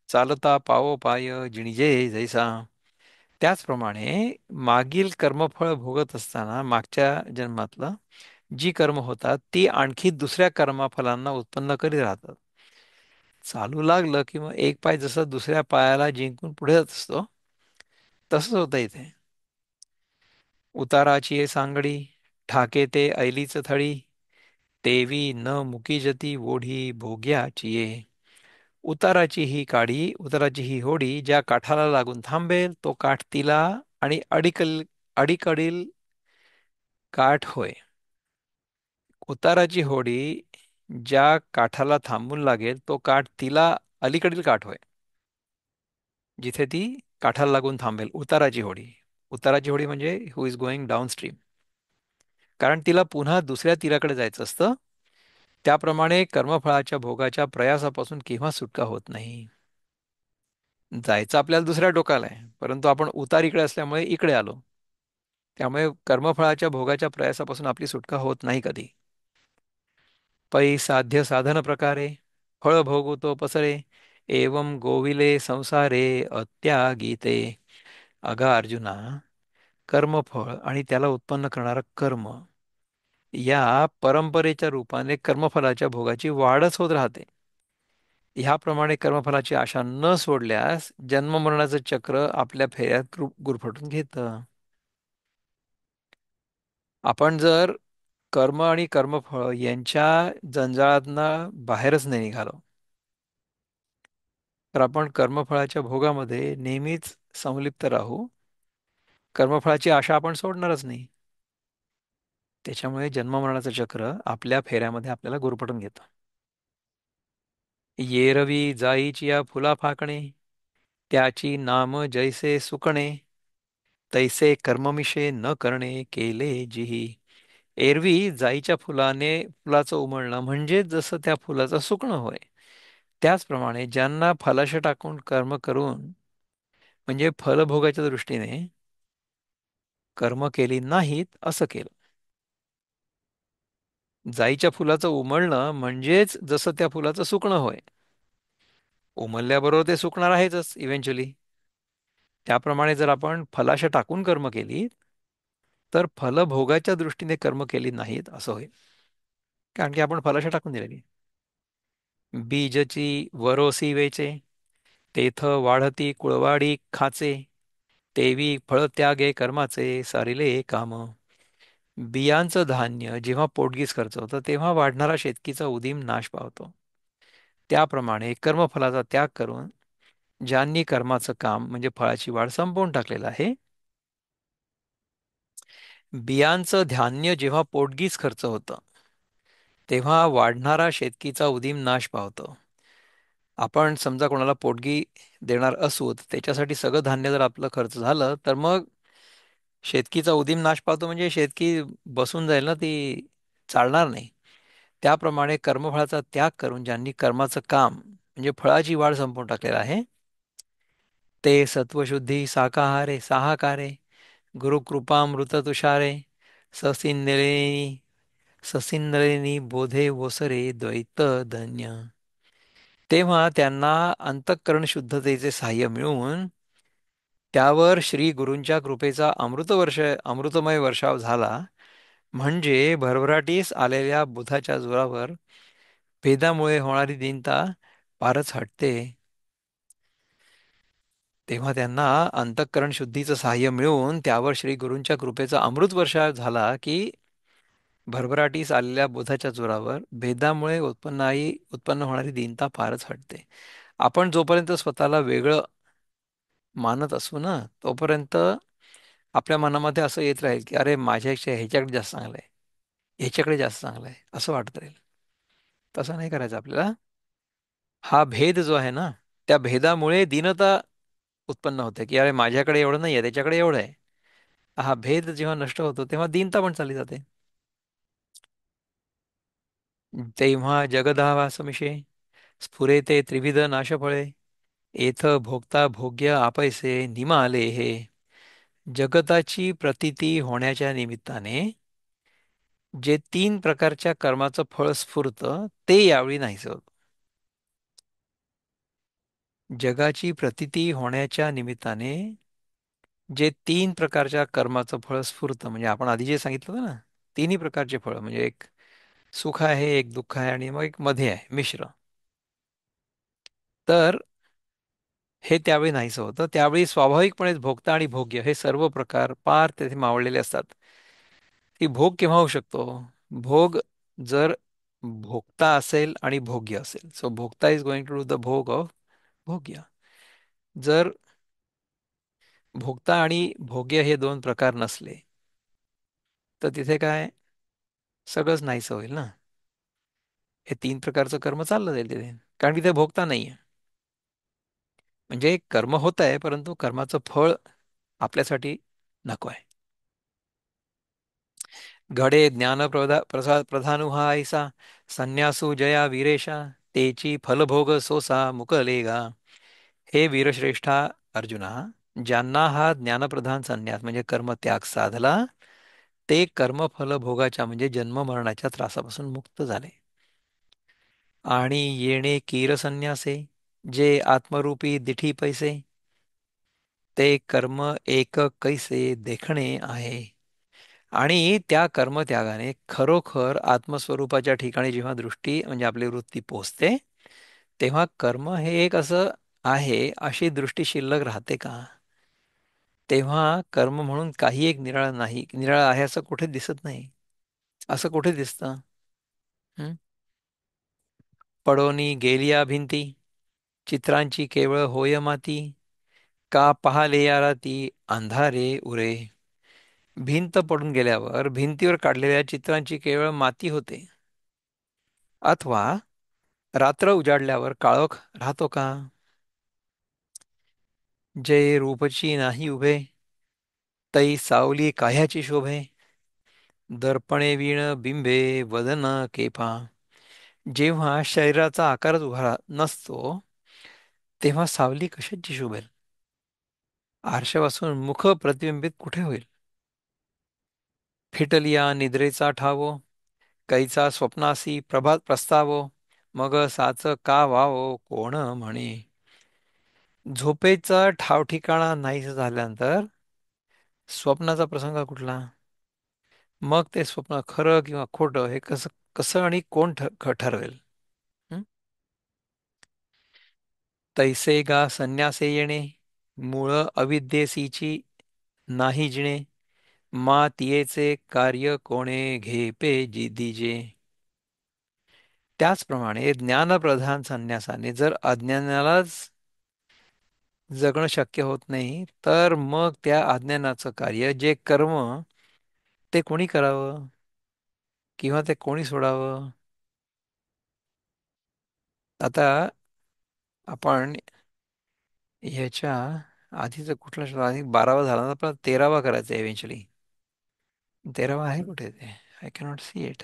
चालता पावो पाय जिणिजे जैसा. त्याचप्रमाणे मागील कर्मफळ भोगत असताना मागच्या जन्मातलं जी कर्म होतात ती आणखी दुसऱ्या कर्मफलांना उत्पन्न करीत राहतात. चालू लागलं की मग एक पाय जसं दुसऱ्या पायाला जिंकून पुढे जात असतो तसंच होतं इथे. उताराची ये सांगडी ठाके ते ऐलीच थळी तेवी न मुकी जती ओढी भोग्याची ये. उताराची ही होडी ज्या काठाला लागून थांबेल तो काठ तिला आणि अडीकडील काठ होय उताराची होडी ज्या काठाला थांबून लागेल तो काठ तिला अलीकडील काठ होय, जिथे ती काठाला लागून थांबेल. उताराची होडी म्हणजे हु इज गोइंग डाऊन स्ट्रीम, कारण तिला पुन्हा दुसऱ्या तीराकडे जायचं असतं. त्याप्रमाणे कर्मफळाच्या भोगाच्या प्रयासापासून केव्हा सुटका होत नाही. जायचं आपल्याला दुसऱ्या टोकाला आहे, परंतु आपण उतार इकडे असल्यामुळे इकडे आलो. त्यामुळे कर्मफळाच्या भोगाच्या प्रयासापासून आपली सुटका होत नाही कधी. पै साध्य साधन प्रकारे फळ भोगतो पसरे, एवं गोविले संसारे अत्यागीते. अगा अर्जुना, कर्मफळ आणि त्याला उत्पन्न करणारं कर्म या परंपरेच्या रूपाने कर्मफलाच्या भोगाची वाढच होत राहते. ह्याप्रमाणे कर्मफलाची आशा न सोडल्यास जन्ममरणाचं चक्र आपल्या फेऱ्यात गुरफटून घेतं. आपण जर कर्म आणि कर्मफळ यांच्या जंजाळातनं बाहेरच नाही निघालो, तर आपण कर्मफळाच्या भोगामध्ये नेहमीच संलिप्त राहू. कर्मफळाची आशा आपण सोडणारच नाही. त्याच्यामुळे जन्ममरणाचं चक्र आपल्या फेऱ्यामध्ये आपल्याला गुरफटून घेतं. येरवी जाईची या फुला फाकणे, त्याची नाम जैसे सुकणे, तैसे कर्ममिशे न करणे केले जिही. एरवी जाईच्या फुलाचं उमलणं म्हणजे जसं त्या फुलाचं सुकणं होय, त्याचप्रमाणे ज्यांना फलाशा टाकून कर्म करून म्हणजे फलभोगाच्या दृष्टीने कर्म केली नाहीत असं केलं. जाईच्या फुलाचं उमलणं म्हणजेच जसं त्या फुलाचं सुकणं होय. उमलल्याबरोबर ते सुकणार आहेच इव्हेंच्युअली. त्याप्रमाणे जर आपण फलाशा टाकून कर्म केली, तर फलभोगाच्या दृष्टीने कर्म केली नाहीत असं होईल, कारण की आपण फलाशा टाकून दिलेली. बीजची वरोसी वेचे, तेथ वाढती कुळवाडी खाचे, तेवी फळ त्यागे कर्माचे सारिले काम. बियांचं धान्य जेव्हा पोटगीज खर्च होतं तेव्हा वाढणारा शेतकीचा उदीम नाश पावतो. त्याप्रमाणे कर्मफलाचा त्याग करून ज्यांनी कर्माचं काम म्हणजे फळाची वाढ संपवून टाकलेलं आहे, बियांचं धान्य जेव्हा पोटगीज खर्च होतं तेव्हा वाढणारा शेतकीचा उदीम नाश पावतो. आपण समजा कोणाला पोटगी देणार असू तर त्याच्यासाठी सगळं धान्य जर आपलं खर्च झालं तर मग शेतकीचा उदीम नाश पावतो, म्हणजे शेतकी बसून जाईल ना, ती चालणार नाही. त्याप्रमाणे कर्मफळाचा त्याग करून ज्यांनी कर्माचं काम म्हणजे फळाची वाढ संपवून टाकलेलं आहे, ते सत्वशुद्धी साहाकारे गुरुकृपामृत तुषारे ससिंदलेनी ससिंदलेनी बोधे वसरे द्वैत धन्य. तेव्हा त्यांना अंतःकरण शुद्धतेचे साह्य मिळून त्यावर श्री गुरूंच्या कृपेचा अमृतमय वर्षाव झाला. म्हणजे भरभराटीस आलेल्या बुधाच्या जोरावर भेदामुळे होणारी दीनता फारच हटते. तेव्हा त्यांना अंतःकरण शुद्धीचं साह्य मिळून त्यावर श्री गुरूंच्या कृपेचा अमृत वर्षाव झाला की भरभराटीस आलेल्या बोधाच्या जोरावर भेदामुळे उत्पन्न होणारी दीनता फारच हटते. आपण जोपर्यंत स्वतःला वेगळं मानत असू ना, तोपर्यंत आपल्या मनामध्ये असं येत राहील की अरे माझ्यापेक्षा ह्याच्याकडे जास्त चांगलं आहे, ह्याच्याकडे जास्त चांगलं आहे असं वाटत राहील. तसं नाही करायचं आपल्याला. हा भेद जो आहे ना, त्या भेदामुळे दीनता उत्पन्न होते की अरे माझ्याकडे एवढं नाही आहे, त्याच्याकडे एवढं आहे. हा भेद जेव्हा नष्ट होतो तेव्हा दीनता पण चालली जाते. तेव्हा जगदावासमिशे स्फुरे ते त्रिविध नाशफळे, येथ भोगता भोग्य आपैसे निमाले हे. जगताची प्रतीती होण्याच्या निमित्ताने जे तीन प्रकारच्या कर्माचं फळ स्फुरतं ते यावेळी नाहीसे होत. जगाची प्रतीती होण्याच्या निमित्ताने जे तीन प्रकारच्या कर्माचं फळ स्फुरतं म्हणजे आपण आधी जे सांगितलं होतं ना, तिन्ही प्रकारचे फळ म्हणजे एक सुख आहे, एक दुःख आहे आणि मग एक मध्ये आहे मिश्र. तर हे त्यावेळी नाहीसं होतं. त्यावेळी स्वाभाविकपणेच भोगता आणि भोग्य हे सर्व प्रकार पार तेथे मावळलेले असतात. की भोग केव्हा होऊ शकतो? भोग जर भोगता असेल आणि भोग्य असेल. So bhogta is going to do the bhog of bhogya. जर भोगता आणि भोग्य हे दोन प्रकार नसले तर तिथे काय सगळंच नाहीसं होईल ना. हे तीन प्रकारचं कर्म चाललं जाईल तिथे, कारण की ते भोगता नाहीये. म्हणजे कर्म होत आहे, परंतु कर्माचं फळ आपल्यासाठी नको आहे. घडे ज्ञान प्रसाद प्रधानु हा ऐसा, संन्यासू जया वीरेशा, तेची फलभोग सोसा मुकलेगा. हे वीरश्रेष्ठा अर्जुना, ज्यांना हा ज्ञानप्रधान संन्यास म्हणजे कर्मत्याग साधला, ते कर्मफल भोगाच्या म्हणजे जन्म मरणाच्या त्रासापासून मुक्त झाले. आणि येणे कीर संन्यासे, जे आत्मरूपी दिठी पैसे, ते कर्म एक कैसे देखणे आहे. आणि त्या कर्मत्यागाने खरोखर आत्मस्वरूपाच्या ठिकाणी जेव्हा दृष्टी म्हणजे आपली वृत्ती पोचते, तेव्हा कर्म हे एक असं आहे अशी दृष्टी शिल्लक राहते का? तेव्हा कर्म म्हणून काही एक निराळा नाही, निराळा आहे असं कुठे दिसत नाही. असं कुठे दिसतं? हं? पडोनी गेलिया भिंती, चित्रांची केवळ होय माती, का पाहाले या राती अंधारे उरे. भिंत पडून गेल्यावर भिंतीवर काढलेल्या चित्रांची केवळ माती होते, अथवा रात्र उजाडल्यावर काळोख राहतो का? जे रूपची नाही उभे, तै सावली काह्याची शोभे, दर्पणे वीण बिंबे वदन केपा. जेव्हा शरीराचा आकारच नसतो, तेव्हा सावली कशाची शोभेल? आरशापासून मुख प्रतिबिंबित कुठे होईल? फिटलिया निद्रेचा ठावो, कैचा स्वप्नासी प्रभात प्रस्तावो, मग साच का वावो कोण म्हणे. झोपेचा ठावठिकाणा नाहीसा झाल्यानंतर स्वप्नाचा प्रसंग कुठला? मग ते स्वप्न खरं किंवा खोटं हे कसं कसं आणि कोण ठरवेल? हं? तैसे गा संन्यासे येणे, मूळ अविद्येसीची नाही जिणे, मा तियेचे कार्य कोणे घेपे दिजे. त्याचप्रमाणे ज्ञानप्रधान संन्यासाने जर अज्ञानालाच जगणं शक्य होत नाही, तर मग त्या अज्ञानाचं कार्य जे कर्म ते कोणी करावं किंवा ते कोणी सोडावं? आता आपण ह्याच्या आधीचं कुठला श्लोक आधी 12वा झाला ना, आपला 13वा करायचा इव्हेंच्युअली. 13वा आहे कुठे ते? I cannot see it.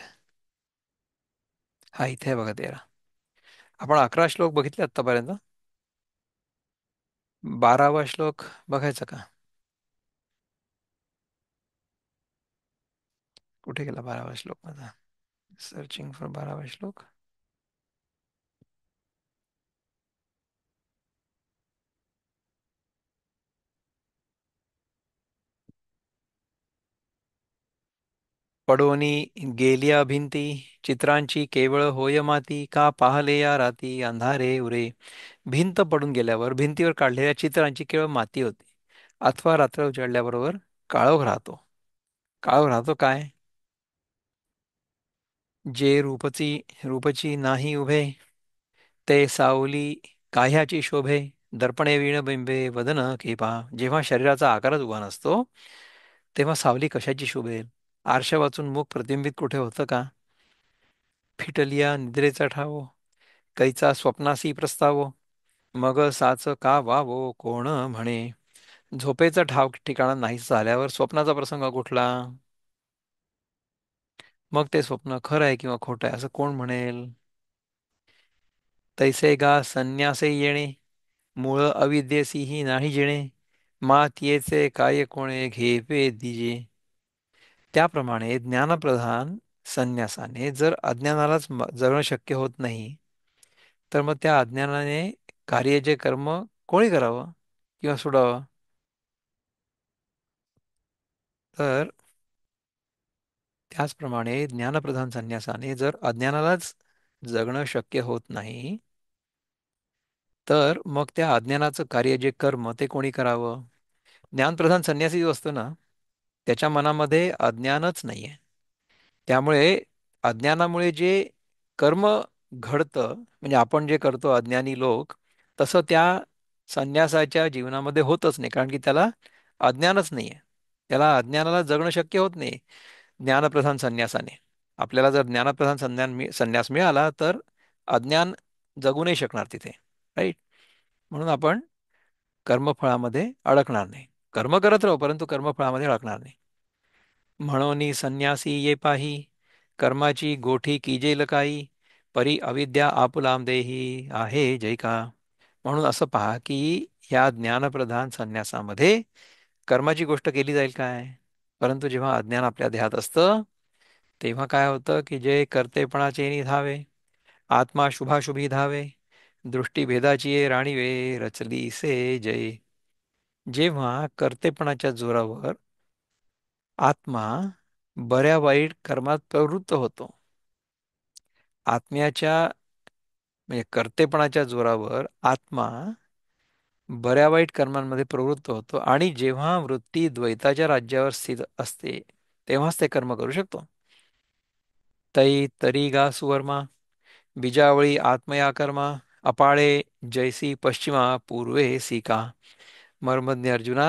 हा इथे आहे बघा 13. आपण 11 श्लोक बघितले आतापर्यंत. 12वा श्लोक बघायचा का? कुठे गेला 12वा श्लोक माझा? सर्चिंग फॉर 12वा श्लोक. पडोनी गेलिया भिंती, चित्रांची केवळ होय माती, का पाहले या राती अंधारे उरे. भिंत पडून गेल्यावर भिंतीवर काढलेल्या चित्रांची केवळ माती होते, अथवा रात्र उजाडल्याबरोबर काळोख राहतो. काळोख राहतो काय? जे रूपची नाही उभे, ते सावली काह्याची शोभे, दर्पणे वीणबिंबे वदन केपा. जेव्हा शरीराचा आकारच उभा नसतो, तेव्हा सावली कशाची शोभेल? आरशा वाचून मुख प्रतिबिंबित कुठे होतं का? फिटलिया निद्रेचा ठावो, कैचा स्वप्नासी प्रस्तावो, मग साच का वावो कोण म्हणे. झोपेचा ठाव ठिकाणा नाही झाल्यावर स्वप्नाचा प्रसंग कुठला? मग ते स्वप्न खरं आहे किंवा खोटं आहे असं कोण म्हणेल? तैसे गा संन्यासे येणे, मूळ अविद्येसीही नाही जिणे, मात येचे काय कोणे घेपे दिजे. त्याप्रमाणे ज्ञानप्रधान संन्यासाने जर अज्ञानालाच जगणं शक्य होत नाही, तर मग त्या अज्ञानाने कार्य जे कर्म कोणी करावं किंवा सोडावं? तर त्याचप्रमाणे ज्ञानप्रधान संन्यासाने जर अज्ञानालाच जगणं शक्य होत नाही, तर मग त्या अज्ञानाचं कार्य जे कर्म ते कोणी करावं? ज्ञानप्रधान संन्यासी जो असतो ना, त्याच्या मनामध्ये अज्ञानच नाहीये. त्यामुळे अज्ञानामुळे जे कर्म घडतं म्हणजे आपण जे करतो अज्ञानी लोक, तसं त्या संन्यासाच्या जीवनामध्ये होतच नाही, कारण की त्याला अज्ञानच नाहीये. त्याला अज्ञानाला जगणं शक्य होत नाही ज्ञानप्रधान संन्यासाने. आपल्याला जर ज्ञानप्रधान संन्यास मिळाला तर अज्ञान जगू नाही शकणार तिथे, राईट? म्हणून आपण कर्मफळामध्ये अडकणार नाही. कर्म करत राहू, परंतु कर्मफळामध्ये अडकणार नाही. म्हणून संन्यासी ये पाही, कर्माची गोठी कीजेल काही, परी अविद्या आपुलाम देही आहे जय का. म्हणून असं पहा की या ज्ञानप्रधान संन्यासामध्ये कर्माची गोष्ट केली जाईल काय? परंतु जेव्हा अज्ञान आपल्या देहात असतं तेव्हा काय होतं की जे कर्तेपणाचे निधावे, आत्मा शुभाशुभी धावे, दृष्टी भेदाची ये राणीवे रचली से जय. जेव्हा कर्तेपणाच्या जोरावर आत्मा बऱ्या वाईट कर्मात प्रवृत्त होतो, आत्म्याच्या म्हणजे कर्तेपणाच्या जोरावर आत्मा बऱ्या वाईट कर्मांमध्ये प्रवृत्त होतो आणि जेव्हा वृत्ती द्वैताच्या राज्यावर स्थित असते तेव्हाच ते कर्म करू शकतो. तै तरी गा सुवर्मा, बीजावळी आत्मया कर्मा, अपाळे जैसी पश्चिमा पूर्वे सिका. मर्मज्ञ अर्जुना,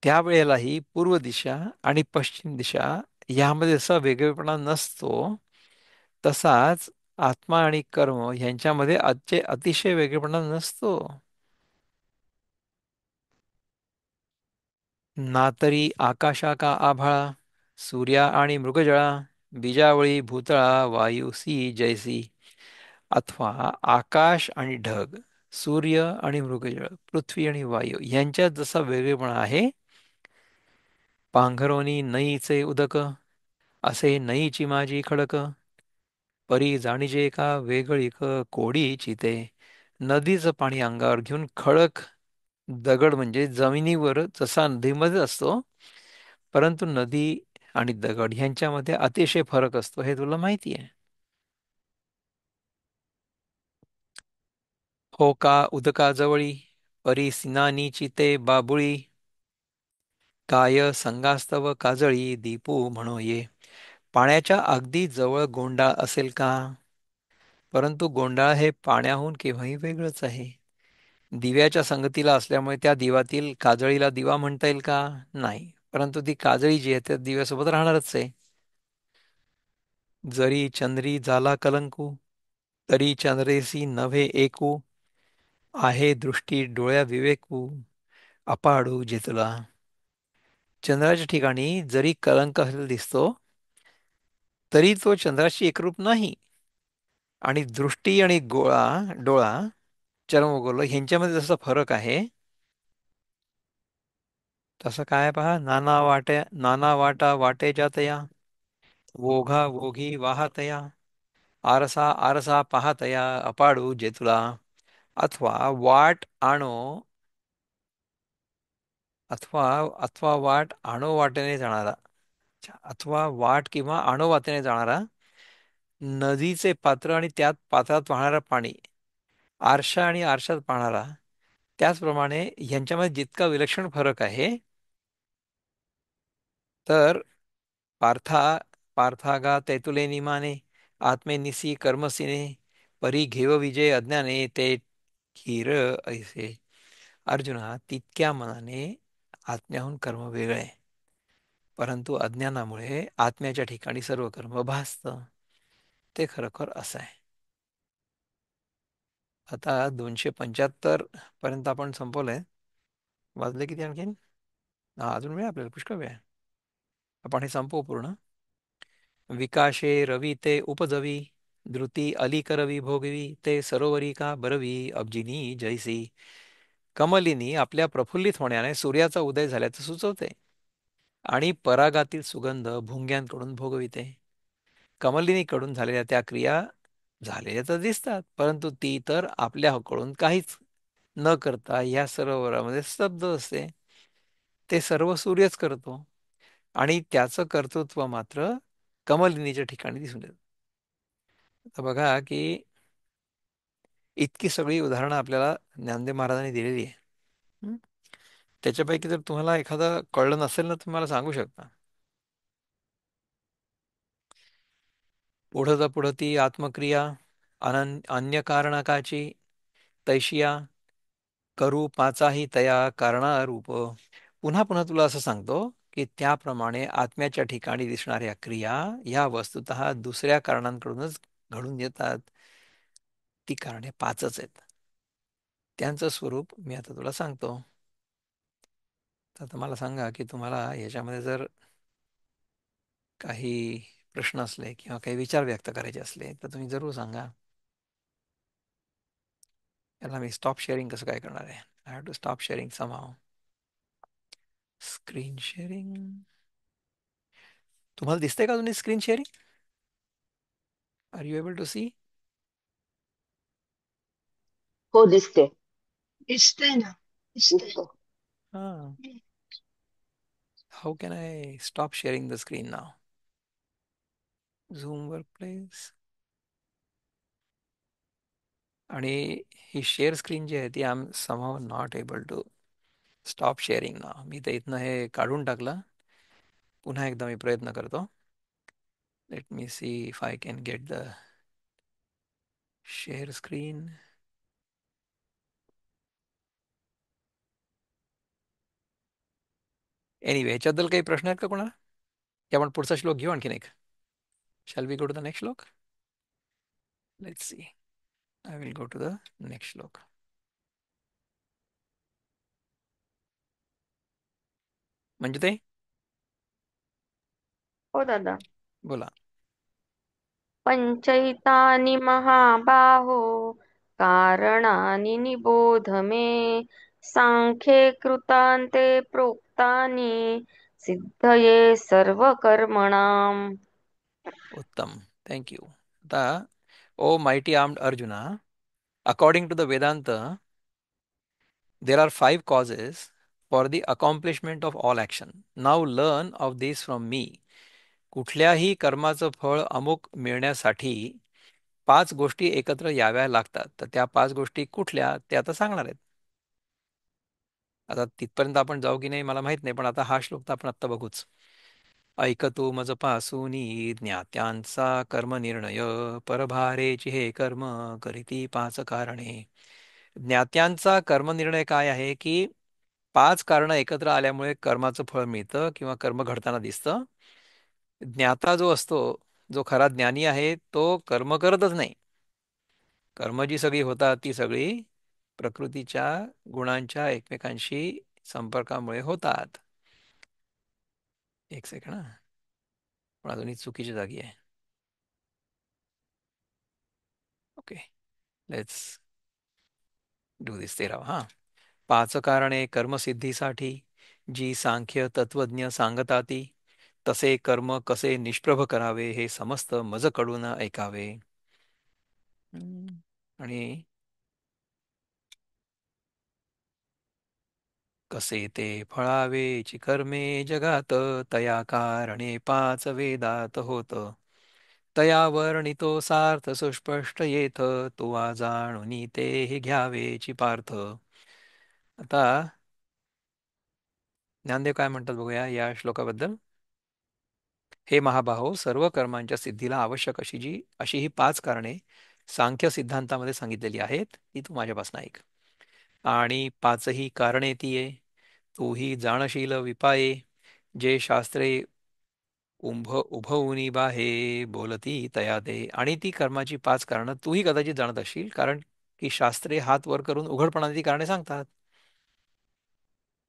त्यावेळेलाही पूर्व दिशा आणि पश्चिम दिशा यामध्ये जसा वेगळेपणा नसतो, तसाच आत्मा आणि कर्म यांच्यामध्ये अतिशय वेगळेपणा नसतो. ना तरी आकाशा का आभाळा, सूर्या आणि मृगजळा, बीजावळी भूतळा वायुसी जैसी. अथवा आकाश आणि ढग, सूर्य आणि मृगजळ, पृथ्वी आणि वायू यांच्यात जसा वेगळेपणा आहे, पांघरोनी नईचे उदक, असे नईची माझी खडक, परी जाणीजे का वेगळीक कोडी चिते. नदीचं पाणी अंगावर घेऊन खडक दगड म्हणजे जमिनीवर जसा नदीमध्ये असतो, परंतु नदी आणि दगड ह्यांच्यामध्ये अतिशय फरक असतो, हे तुला माहिती आहे. हो का उदकाजवळी, परी सिनानीची ते बाबुळी, काय संगास्तव काजळी दीपू म्हणो ये. पाण्याच्या अगदी जवळ गोंडाळ असेल का? परंतु गोंडाळ हे पाण्याहून केव्हाही वेगळंच आहे. दिव्याच्या संगतीला असल्यामुळे त्या दिवातील काजळीला दिवा म्हणता येईल का? नाही, परंतु ती काजळी जी आहे त्या दिव्यासोबत राहणारच आहे. जरी चंद्री झाला कलंकू, तरी चंद्रेसी नव्हे एकू, आहे दृष्टी डोळ्या विवेकू, अपाडू जेतला. चंद्राच्या ठिकाणी जरी कलंक असलेला दिसतो तरी तो चंद्राशी एकरूप नाही. आणि दृष्टी आणि डोळा, चर्मगोल ह्यांच्यामध्ये जसा फरक आहे, तसं काय पहा, नाना वाटा वाटे जातया, ओघा ओघी वाहतया, आरसा आरसा पाहतया अपाडू जेतुला. अथवा वाट आणो अथवा अथवा वाट आणो वाटेने जाणारा, अथवा वाट किंवा आणो वाटेने जाणारा, नदीचे पात्र आणि त्यात पात्रात वाहणारं पाणी, आरशा आणि आरशात पाहणारा, त्याचप्रमाणे ह्यांच्यामध्ये जितका विलक्षण फरक आहे, तर पार्था पार्थागा तैतुले निमाने, आत्मे निसी कर्मसिने, परी घेव विजय अज्ञाने ते खीर ऐसे. अर्जुना, तितक्या मनाने आत्म्याहून कर्म वेगळे आहे, परंतु अज्ञानामुळे आत्म्याच्या ठिकाणी सर्व कर्म भासतं. ते खरोखर असं आहे. आता 275 पर्यंत आपण संपवलंय. वाजले किती आणखीन? हा, अजून वेळ आपल्याला, पुष्कळ वेळ आहे. आपण हे संपवू पूर्ण. विकाशे रवी ते उपजवी, धृती अली करवी भोगवी, ते सरोवरी का बरवी अब्जिनी जैसी. कमलिनी आपल्या प्रफुल्लित होण्याने सूर्याचा उदय झाल्याचं सुचवते आणि परागातील सुगंध भुंग्यांकडून भोगविते. कमलिनीकडून झालेल्या त्या क्रिया झालेल्या तर दिसतात, परंतु ती तर आपल्याकडून काहीच न करता या सरोवरामध्ये स्तब्ध असते. ते सर्व सूर्यच करतो आणि त्याचं कर्तृत्व मात्र कमलिनीच्या ठिकाणी दिसून येतं. आता बघा की इतकी सगळी उदाहरणं आपल्याला ज्ञानदेव महाराजांनी दिलेली आहे. हं? त्याच्यापैकी जर तुम्हाला एखादं कळलं नसेल ना, तुम्ही मला सांगू शकता. पुढं पुढं ती आत्मक्रिया अन्य कारणाकाची तैशिया करू पाचाही तया कारणारूप. पुन्हा पुन्हा तुला असं सांगतो की त्याप्रमाणे आत्म्याच्या ठिकाणी दिसणाऱ्या क्रिया ह्या वस्तुतः दुसऱ्या कारणांकडूनच घडून येतात. ती कारणे पाचच आहेत. त्यांचं स्वरूप मी आता तुला सांगतो. तर मला सांगा की तुम्हाला याच्यामध्ये जर काही प्रश्न असले किंवा काही विचार व्यक्त करायचे असले तर तुम्ही जरूर सांगा. याला मी स्टॉप शेअरिंग कसं काय करणार आहे? I have to stop sharing somehow. Screen sharing. तुम्हाला दिसतंय का तुम्ही screen sharing? Are you able to see? हो दिसते. दिसतंय ना. दिसतंय. दिसते. हां. How can I stop sharing the screen now? Zoom workplace. आणि ही शेअर स्क्रीन जी आहे ती I am somehow not able to stop sharing ना. मी तर इथनं हे काढून टाकलं. पुन्हा एकदा मी प्रयत्न करतो. Late me see if I can get the share screen. Anyway, ह्याच्याबद्दल काही प्रश्न आहेत का कोणाला? की आपण पुढचा श्लोक घेऊ आणखीन एक? Shall we go to the next shloka? Let's see. I will go to the next shloka. म्हणजे ते हो दादा. बोला. पंचैतानि महाबाहो कारणानि निबोध मे सांख्ये कृतान्ते प्रोक्तानि सिद्धये सर्वकर्मणाम्. उत्तम. Thank you. आता O mighty armed Arjuna, according to the Vedanta, there are five causes for the accomplishment of all action. Now learn of this from me. कुठल्याही कर्माचं फळ अमुक मिळण्यासाठी पाच गोष्टी एकत्र याव्या लागतात. तर त्या पाच गोष्टी कुठल्या ते आता सांगणार आहेत. आता तिथपर्यंत आपण जाऊ की नाही मला माहित नाही, पण आता हा श्लोक तर आपण आत्ता बघूच. ऐकतो मज पासूनी ज्ञात्यांचा कर्मनिर्णय परभारेची हे कर्म करीती पाच कारणे. ज्ञात्यांचा कर्मनिर्णय काय आहे की पाच कारणं एकत्र आल्यामुळे कर्माचं फळ मिळतं किंवा कर्म घडताना दिसतं. ज्ञाता जो असतो, जो खरा ज्ञानी आहे, तो कर्म करतच नाही. कर्म जी सगळी होतात ती सगळी प्रकृतीच्या गुणांच्या एकमेकांशी संपर्कामुळे होतात. एक सेकंड हा, पण अजूनही चुकीची जागी आहे. ओके, लेट्स डू दिस. 13 हा. पाच कारणे कर्मसिद्धीसाठी जी सांख्य तत्वज्ञ सांगताती, तसे कर्म कसे निष्प्रभ करावे हे समस्त मजकडून ऐकावे. आणि कसे ते फळावेची कर्मे जगात, तया कारणे पाच वेदात होत. तया वर्णितो सार्थ सुस्पष्ट येथ, तुवा जाणून ते हे घ्यावेची पार्थ. आता ज्ञानदेव काय म्हणतात बघूया या श्लोकाबद्दल. हे महाबाहो, सर्व कर्मांच्या सिद्धीला आवश्यक अशी ही पाच कारणे सांख्य सिद्धांतामध्ये सांगितलेली आहेत, ती तू माझ्यापासून ऐक. आणि पाचही कारणे ती आहे तूही जाणशील विपाये, जे शास्त्रे उभवुनी बाहे बोलती तया दे. आणि ती कर्माची पाच कारणं तूही कदाचित जाणत असशील, कारण की शास्त्रे हात वर करून उघडपणाने ती कारणे सांगतात.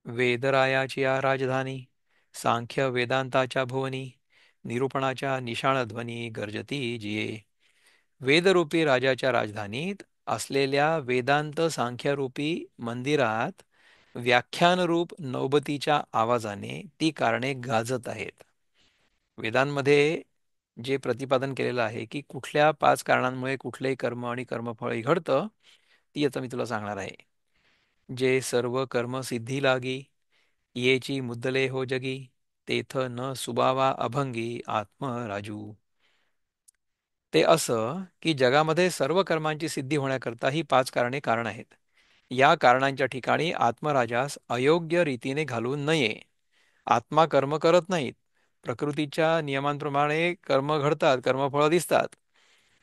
वेदरायाची या राजधानी, सांख्य वेदांताच्या भुवनी, निरूपणाच्या निशाण ध्वनी गर्जती जिये. वेदरूपी राजाच्या राजधानीत असलेल्या वेदांत सांख्यरूपी मंदिरात व्याख्यानरूप नौबतीच्या आवाजाने ती कारणे गाजत आहेत. वेदांमध्ये जे प्रतिपादन केलेलं आहे की कुठल्या पाच कारणांमुळे कुठलेही कर्म आणि कर्मफळ घडतं, ती आता मी तुला सांगणार आहे. जे सर्व कर्म सिद्धी लागी, येची मुद्दले हो जगी, तेथ न सुबावा अभंगी आत्म राजू. ते असं की जगामध्ये सर्व कर्मांची सिद्धी होण्याकरता ही पाच कारणे कारण आहेत. या कारणांच्या ठिकाणी आत्मराजास अयोग्य रीतीने घालवून नये. आत्मा कर्म करत नाहीत. प्रकृतीच्या नियमांप्रमाणे कर्म घडतात, कर्मफळं दिसतात.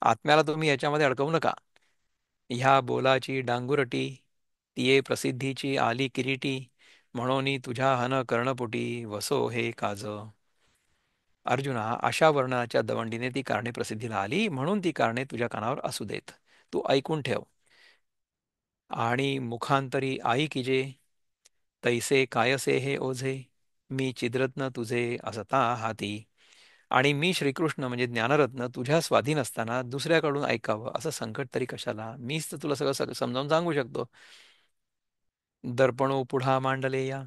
आत्म्याला तुम्ही याच्यामध्ये अडकवू नका. ह्या बोलाची डांगुरटी, तिये प्रसिद्धीची आली किरीटी, म्हणून तुझ्या हन कर्णपुटी वसो हे काज. अर्जुना, अशा वर्णनाच्या दवंडीने ती कारणे प्रसिद्धीला आली, म्हणून ती कारणे तुझ्या कानावर असू देत. तू ऐकून ठेव. आणि मुखांतरी आई किजे, तैसे कायसे हे ओझे, मी चिद्रत्न तुझे असता हाती. आणि मी श्रीकृष्ण म्हणजे ज्ञानरत्न तुझ्या स्वाधीन असताना दुसऱ्याकडून ऐकावं असं संकट तरी कशाला? मीच तर तुला सगळं समजावून सांगू शकतो. दर्पणो पुढा मांडले या,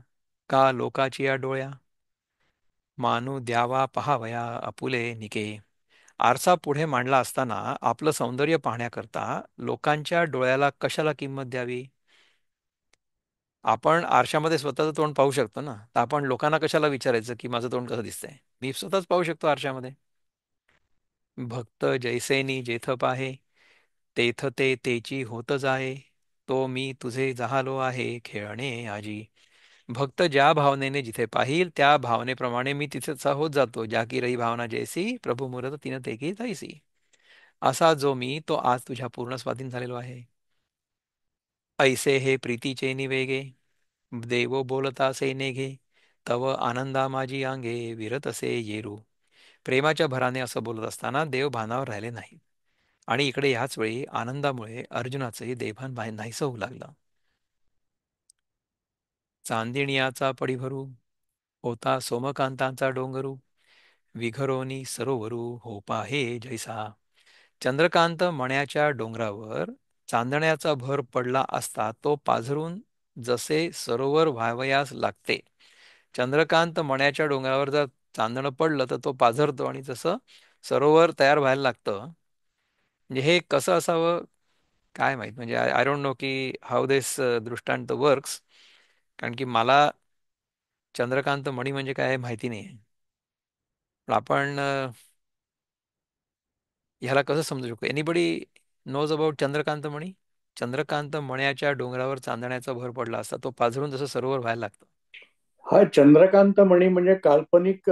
का लोकाची या डोळ्या, मानू द्यावा पहावया आपुले निके. आरसा पुढे मांडला असताना आपलं सौंदर्य पाहण्याकरता लोकांच्या डोळ्याला कशाला किंमत द्यावी? आपण आरशामध्ये स्वतःचं तोंड पाहू शकतो ना, तर आपण लोकांना कशाला विचारायचं की माझं तोंड कसं दिसतंय? मी स्वतःच पाहू शकतो आरशामध्ये. भक्त जैसेनी जेथ पाहे, तेथ ते तेची होतच आहे. तो मी तुझे जहालो आहे खेळणे आजी. भक्त ज्या भावनेने जिथे पाहिल त्या भावनेप्रमाणे मी तिथेच होत जातो. ज्या की रही भावना जैसी प्रभू मुरत तिनं ते की तैसी. असा जो मी तो आज तुझ्या पूर्ण स्वाधीन झालेलो आहे. ऐसे हे प्रीतीचे निवेगे, देवो बोलतासे नेघे, तव आनंदा माझी अंगे विरतसे येरू. प्रेमाच्या भराने असं बोलत असताना देव भानावर राहिले नाही. आणि इकडे ह्याच वेळी आनंदामुळे अर्जुनाचंही देवभान नाहीसं होऊ लागलं. चांदिणियाचा पडिभरू, होता सोमकांतांचा डोंगरू, विघरोनी सरोवरू हो पाहे जैसा. चंद्रकांत मण्याच्या डोंगरावर चांदण्याचा भर पडला असता तो पाझरून जसे सरोवर व्हावयास लागते. चंद्रकांत मण्याच्या डोंगरावर जर चांदणं पडलं तर तो पाझरतो आणि जसं सरोवर तयार व्हायला लागतं. म्हणजे हे कसं असावं काय माहित, म्हणजे आय आय डोंट नो की हाऊ दिस दृष्टांत वर्क्स. कारण की मला चंद्रकांत मणी म्हणजे काय माहिती नाही. पण आपण ह्याला कसं समजू शकतो? एनिबडी नोज अबाउट चंद्रकांत मणी? चंद्रकांत मण्याच्या डोंगरावर चांदण्याचा भर पडला असता तो पाझरून जसं सरोवर व्हायला लागतं. हा चंद्रकांत मणी म्हणजे काल्पनिक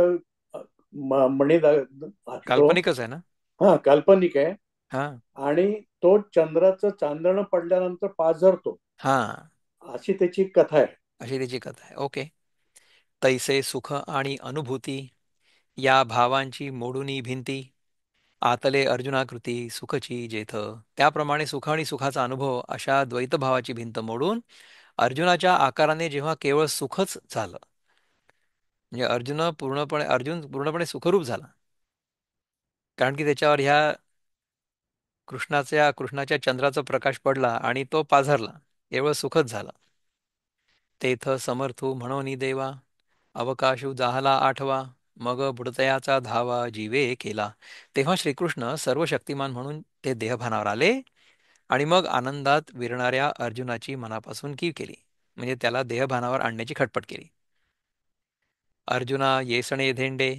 मणी असतो. काल्पनिकच आहे ना? हा काल्पनिक आहे. हा आणि तो चंद्राचं चांदणं पडल्यानंतर पाझरतो, हा, अशी त्याची कथा आहे. अशी त्याची कथा आहे. ओके. तैसे सुख आणि अनुभूती या भावांची मोडूनी भिंती, आतले अर्जुनाकृती सुखची जेथ. त्याप्रमाणे सुख आणि सुखाचा अनुभव अशा द्वैतभावाची भिंत मोडून अर्जुनाच्या आकाराने जेव्हा केवळ सुखच झालं, म्हणजे अर्जुन पूर्णपणे सुखरूप झाला. कारण की त्याच्यावर ह्या कृष्णाच्या चंद्राचा प्रकाश पडला आणि तो पाझरला, केवळ सुखच झालं. तेथ समर्थू म्हणून देवा, अवकाशू जाहला आठवा, मग बुडतयाचा धावा जीवे केला. तेव्हा श्रीकृष्ण सर्व शक्तिमान म्हणून ते देहभानावर आले आणि मग आनंदात विरणाऱ्या अर्जुनाची मनापासून कीव केली, म्हणजे त्याला देहभानावर आणण्याची खटपट केली. अर्जुना येसणे धेंडे,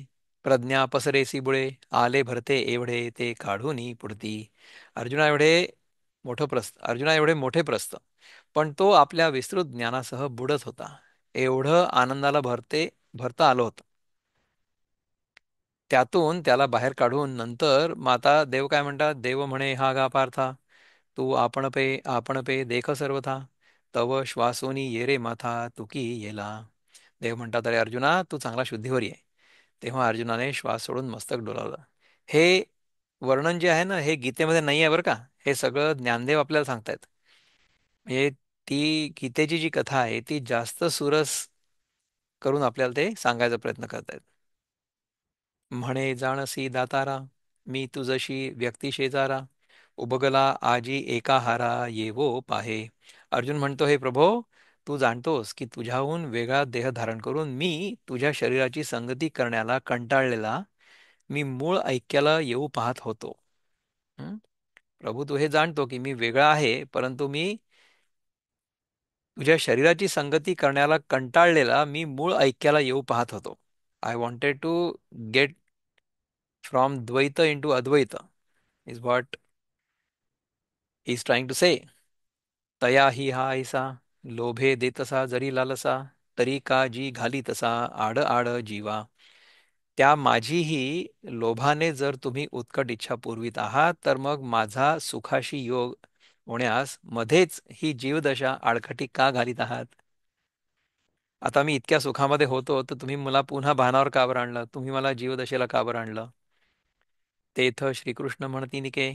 प्रज्ञा पसरेसी बुळे, आले भरते एवढे ते काढूनी पुढती. अर्जुना एवढे मोठे प्रस्थ, पण तो आपल्या विस्तृत ज्ञानासह बुडत होता. एवढं आनंदाला भरता आलं होतं. त्यातून त्याला बाहेर काढून नंतर माता देव काय म्हणतात? देव म्हणे हा गा पार्था, तू आपण पे देख सर्वथा, तव श्वासोनी ये रे माथा तुकी येला. देव म्हणतात अरे अर्जुना तू चांगला शुद्धीवर ये. तेव्हा अर्जुनाने श्वास सोडून मस्तक डोलावलं. हे वर्णन जे आहे ना हे गीतेमध्ये नाही आहे बरं का. हे सगळं ज्ञानदेव आपल्याला सांगतायत. म्हणजे ती गीतेची जी कथा आहे ती जास्त सुरस करून आपल्याला ते सांगायचा प्रयत्न करतायत. म्हणे जाणसी दातारा, मी तुझशी व्यक्ती शेजारा, उबगला आजी एका हारा येवो पाहे. अर्जुन म्हणतो हे प्रभो, तू जाणतोस की तुझ्याहून वेगळा देह धारण करून मी तुझ्या शरीराची संगती करण्याला कंटाळलेला मी मूळ ऐक्याला येऊ पाहत होतो. हं? प्रभू तू हे जाणतो की मी वेगळा आहे, परंतु मी तुझ्या शरीराची संगती करण्याला कंटाळलेला मी मूळ ऐक्याला येऊ पाहत होतो. I wanted to get from dvaita into advaita is what is trying to say. तया ही हा ऐसा, लोभे देतसा जरी लालसा, तरी का जी घाली तसा आड आड जीवा. त्या माझीही लोभाने जर तुम्ही उत्कट इच्छा पुरवीत आहात तर मग माझा सुखाशी योग होण्यास मध्येच ही जीवदशा आडखटी का घालीत आहात? आता मी इतक्या सुखामध्ये होतो तर तुम्ही मला पुन्हा भानावर का बरं आणलं? तुम्ही मला जीवदशेला का बरं आणलं? तेथ श्रीकृष्ण म्हणतीनिके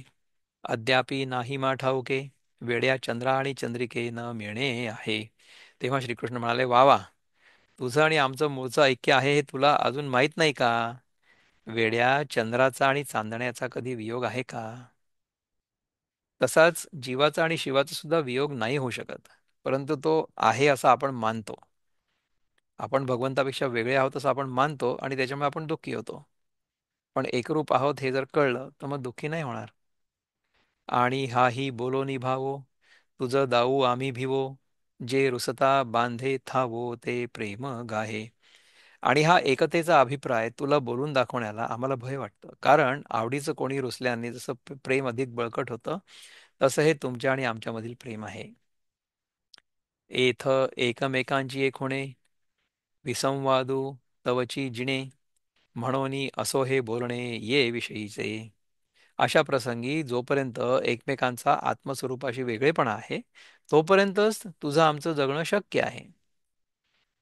अद्यापि नाही मा ठाऊके वेड्या चंद्रा आणि चंद्रिके न मिळणे आहे. तेव्हा श्रीकृष्ण म्हणाले, वा वा, तुझं आणि आमचं मूळचं ऐक्य आहे हे तुला अजून माहीत नाही का? वेड्या चंद्राचा आणि चांदण्याचा कधी वियोग आहे का? तसाच जीवाचा आणि शिवाचा सुद्धा वियोग नाही होऊ शकत, परंतु तो आहे असं आपण मानतो. आपण भगवंतापेक्षा वेगळे आहोत असं आपण मानतो आणि त्याच्यामुळे आपण दुःखी होतो. पण एकरूप आहोत हे जर कळलं तर मग दुःखी नाही होणार. आणि हाही बोलो निभावो तुझं दाऊ आम्ही भिवो जे रुसता बांधे थावो ते प्रेम गाहे. आणि हा एकतेचा अभिप्राय तुला बोलून दाखवण्याला आम्हाला भय वाटतं, कारण आवडीचं कोणी रुसल्याने जसं प्रेम अधिक बळकट होतं, तसं हे तुमच्या आणि आमच्यामधील प्रेम आहे. एथ एकमेकांची एक होणे विसंवादू तवची जिणे म्हणून असो हे बोलणे ये विषयीचे. अशा प्रसंगी जोपर्यंत एकमेकांचा आत्मस्वरूपाशी वेगळेपणा आहे तोपर्यंतच तुझं आमचं जगणं शक्य आहे.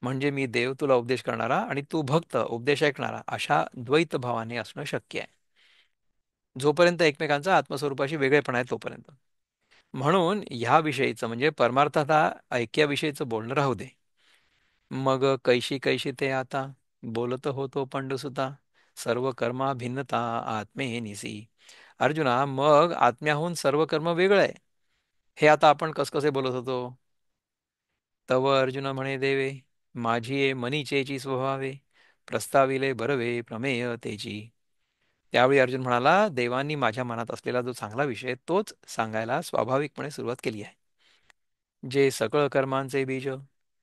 म्हणजे मी देव तुला उपदेश करणारा आणि तू भक्त उपदेश ऐकणारा, अशा द्वैत भावाने असणं शक्य आहे जोपर्यंत एकमेकांचा आत्मस्वरूपाशी वेगळेपणा आहे तोपर्यंत. म्हणून ह्या विषयीचं म्हणजे परमार्थता ऐक्याविषयीचं बोलणं राहू दे. मग कैशी कैशी ते आता बोलत होतो पंडुसुता सर्व कर्मा भिन्नता आत्मे निसी. अर्जुना, मग आत्म्याहून सर्व कर्म वेगळं आहे हे आता आपण कसकसे बोलत होतो? तव अर्जुन म्हणे देवे माझी ये मनीचेची स्वभावे प्रस्ताविले बरवे प्रमेय तेची. त्यावेळी अर्जुन म्हणाला, देवांनी माझ्या मनात असलेला जो चांगला विषय तोच सांगायला स्वाभाविकपणे सुरुवात केली आहे. जे सकळ कर्मांचे बीज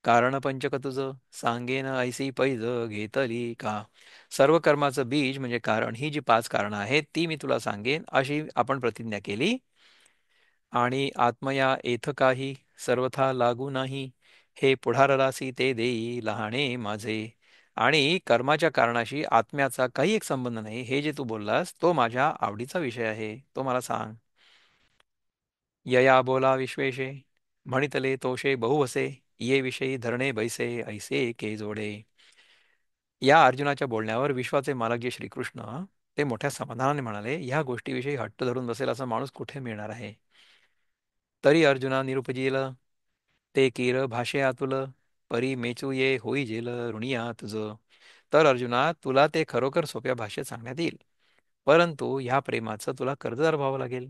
कारण पंचक तुझ सांगेन ऐसी पैज घेतली का. सर्व कर्माचं बीज म्हणजे कारण, ही जी 5 कारणं आहेत ती मी तुला सांगेन अशी आपण प्रतिज्ञा केली. आणि आत्मया एथ काही सर्वथा लागू नाही हे पुढाररासी ते देई लहाणे माझे. आणि कर्माच्या कारणाशी आत्म्याचा काही एक संबंध नाही हे जे तू बोललास तो माझ्या आवडीचा विषय आहे, तो मला सांग. यया बोला विश्वेशे म्हणितले तोषे बहुवसे ये विषयी धरणे बैसे ऐसे के जोडे. या अर्जुनाच्या बोलण्यावर विश्वाचे मालक जे श्रीकृष्ण ते मोठ्या समाधानाने म्हणाले, ह्या गोष्टीविषयी हट्ट धरून बसेल असा माणूस कुठे मिळणार आहे? तरी अर्जुना निरुपजील ते कीर भाषे आतुल परी मेचू ये होई जेल ऋणिया तुझ. तर अर्जुना, तुला ते खरोखर सोप्या भाषेत सांगण्यात येईल, परंतु ह्या प्रेमाचं तुला कर्जदार व्हावं लागेल.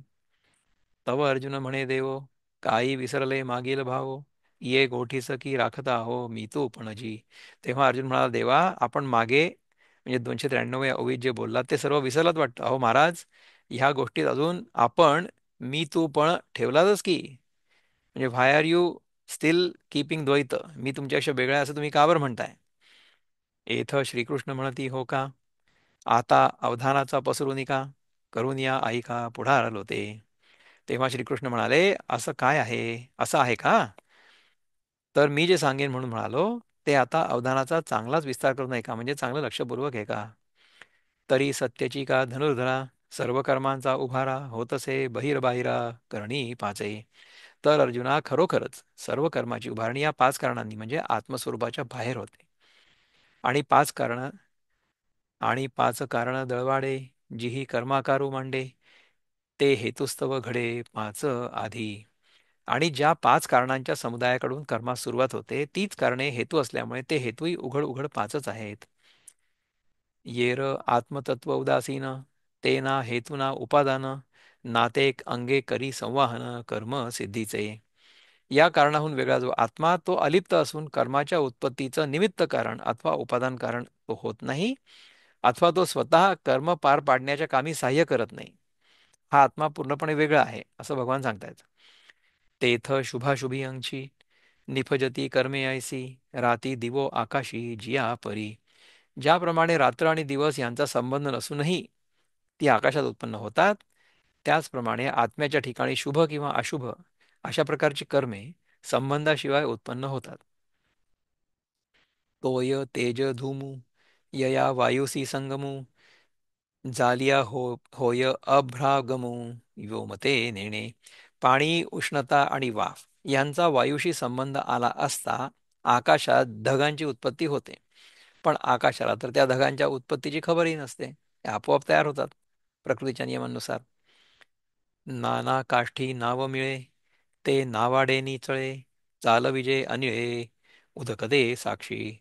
तव अर्जुन म्हणे देव काही विसरले मागील भाव ये गोठीस की राखता हो मी तू पणजी. तेव्हा अर्जुन म्हणाला, देवा आपण मागे म्हणजे 293 या ओवीत जे बोललात ते सर्व विसरलात वाटतं. अहो महाराज, ह्या गोष्टीत अजून आपण मी तू पण ठेवलातच की. म्हणजे व्हाय आर यू स्टील कीपिंग द्वैत, मी तुमच्यापेक्षा वेगळा आहे असं तुम्ही का बरं म्हणताय? एथ श्रीकृष्ण म्हणती हो का आता अवधानाचा पसरून का करून या ऐका पुढार लोते. तेव्हा श्रीकृष्ण म्हणाले, असं काय आहे, असं आहे का? तर मी जे सांगेन म्हणून म्हणालो ते आता अवधानाचा चांगलाच विस्तार करून ऐका, म्हणजे चांगलं लक्षपूर्वक आहे का. तरी सत्याची का धनुर्धरा सर्व कर्मांचा उभारा होतसे बहिरबाहिरा करणी पाचे. तर अर्जुना, खरोखरच सर्व कर्माची उभारणी या 5 कारणांनी म्हणजे आत्मस्वरूपाच्या बाहेर होते. आणि 5 कारण दळवाडे जिही कर्माकारू मांडे ते हेतुस्तव घडे 5 आधी. आणि ज्या 5 कारणांच्या समुदायाकडून कर्मास सुरुवात होते तीच कारणे हेतू असल्यामुळे ते हेतूही उघड उघड 5च आहेत. येर आत्मतत्व उदासीन ते ना हेतुना उपादान नातेक अंगे करी संवाहन कर्म सिद्धीचे. या कारणाहून वेगळा जो आत्मा तो अलिप्त असून कर्माच्या उत्पत्तीचं निमित्त कारण अथवा उपादान कारण तो होत नाही, अथवा तो स्वतः कर्म पार पाडण्याच्या कामी सहाय्य करत नाही. हा आत्मा पूर्णपणे वेगळा आहे असं भगवान सांगतायत. तेथ शुभाशुभी अंशी निफजती कर्मे ऐसी राती दिवो आकाशी जिया परी. ज्याप्रमाणे रात्र आणि दिवस यांचा संबंध नसूनही ती आकाशात उत्पन्न होतात, त्याचप्रमाणे आत्म्याच्या ठिकाणी शुभ किंवा अशुभ अशा प्रकारची कर्मे संबंधाशिवाय उत्पन्न होतात. तोय तेज धूमू यया वायुसी संगमू जालिया होय अभ्रागमू व्योमते नेणे. पाणी, उष्णता आणि वाफ यांचा वायूशी संबंध आला असता आकाशात ढगांची उत्पत्ती होते. पण आकाशाला तर त्या ढगांच्या उत्पत्तीची खबरही नसते. ते आपोआप तयार होतात प्रकृतीच्या नियमानुसार. नाना काष्ठी नाव मिळे, ते नावाडे निचळे, चालविजे अनिळे, उदकते साक्षी.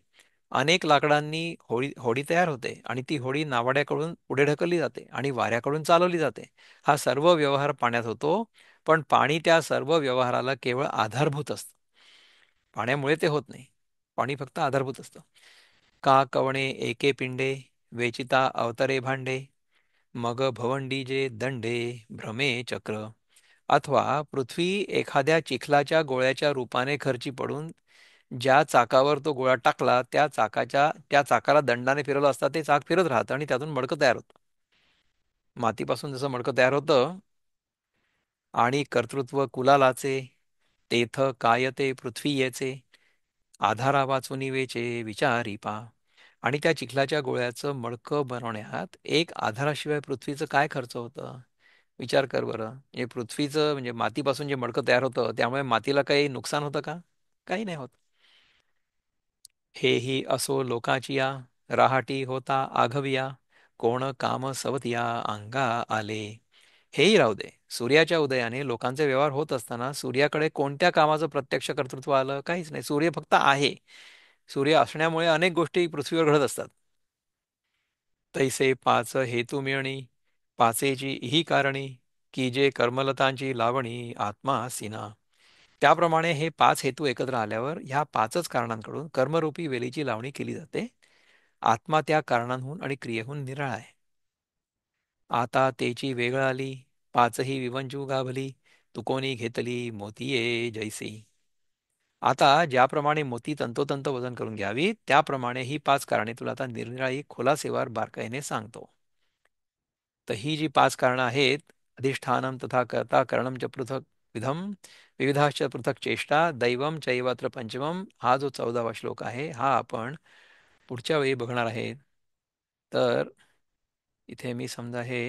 अनेक लाकडांनी होडी होडी तयार होते आणि ती होडी नावाड्याकडून पुढे ढकलली जाते आणि वाऱ्याकडून चालवली जाते. हा सर्व व्यवहार पाण्यात होतो, पण पाणी त्या सर्व व्यवहाराला केवळ आधारभूत असतं. पाण्यामुळे ते होत नाही. पाणी फक्त आधारभूत असतं. का कवणे एके पिंडे, वेचिता अवतरे भांडे, मग भवंडी जे दंडे, भ्रमे चक्र. अथवा पृथ्वी एखाद्या चिखलाच्या गोळ्याच्या रूपाने खर्ची पडून ज्या चाकावर तो गोळा टाकला त्या चाकाला दंडाने फिरवलं असता ते चाक फिरत राहतं आणि त्यातून मडकं तयार होतं. मातीपासून जसं मडकं तयार होतं आणि कर्तृत्व कुलालाचे, तेथ काय ते पृथ्वी येचे, आधारा वाचून वेचे विचारी पा. आणि त्या चिखलाच्या गोळ्याचं मडकं बनवण्यात एक आधाराशिवाय पृथ्वीचं काय खर्च होतं? विचार कर बरं. हे पृथ्वीचं म्हणजे मातीपासून जे मडकं तयार होतं त्यामुळे मातीला काही नुकसान होतं का? काही नाही होत. हेही असो लोकाचिया, राहाटी होता आघविया, कोण काम सवतिया अंगा आले. हेही राहू दे. सूर्याच्या उदयाने लोकांचे व्यवहार होत असताना सूर्याकडे कोणत्या कामाचं प्रत्यक्ष कर्तृत्व आलं? काहीच नाही. सूर्य फक्त आहे. सूर्य असण्यामुळे अनेक गोष्टी पृथ्वीवर घडत असतात. तैसे पाच हेतू मिळणी, पाचेची ही कारणी, की जे कर्मलतांची लावणी आत्मा सिना. त्याप्रमाणे हे पाच हेतू एकत्र आल्यावर ह्या पाचच कारणांकडून कर्मरूपी वेलीची लावणी केली जाते. आत्मा त्या कारणांहून आणि क्रियेहून निराळा आहे. आता तेची वेळ आली, पाचही विवंचू गाभली, तुकोनी घेतली मोतीये जैसी. आता ज्याप्रमाणे मोती तंतोतंत वजन करून घ्यावी त्याप्रमाणे ही पाच कारणे तुला आता निरनिराळी खोलासेवार बारकाईने सांगतो. तर ही जी पाच कारणं आहेत, अधिष्ठानम तथा कर्ता करणम च पृथक विधम, विविधाश्च पृथक चेष्टा, दैवम चैवात्र पंचमम, हा जो 14वा श्लोक आहे हा आपण पुढच्या वेळी बघणार आहे. तर इथे मी समजा हे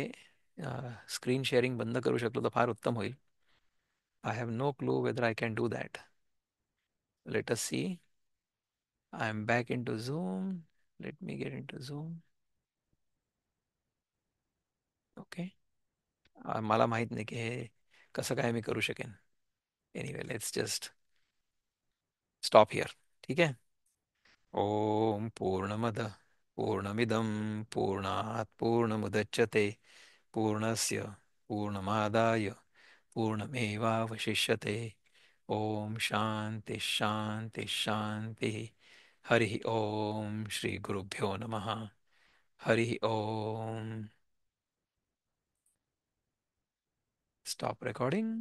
स्क्रीन शेअरिंग बंद करू शकलो तर फार उत्तम होईल. I have no clue whether I can do that. Let us see. I am back into Zoom. Let me get into Zoom. Okay. मला माहित नाही की हे कसं काय मी करू शकेन. Anyway let's just stop here. ठीक आहे. ओम पूर्णमद पूर्णमिदं पूर्णात् पूर्णमुदच्यते पूर्णस्य पूर्णमादाय पूर्णमेवावशिष्यते. ओम शांति शांति शांति. हरि ओम श्री गुरुभ्यो नमः. हरि ओम. Stop recording.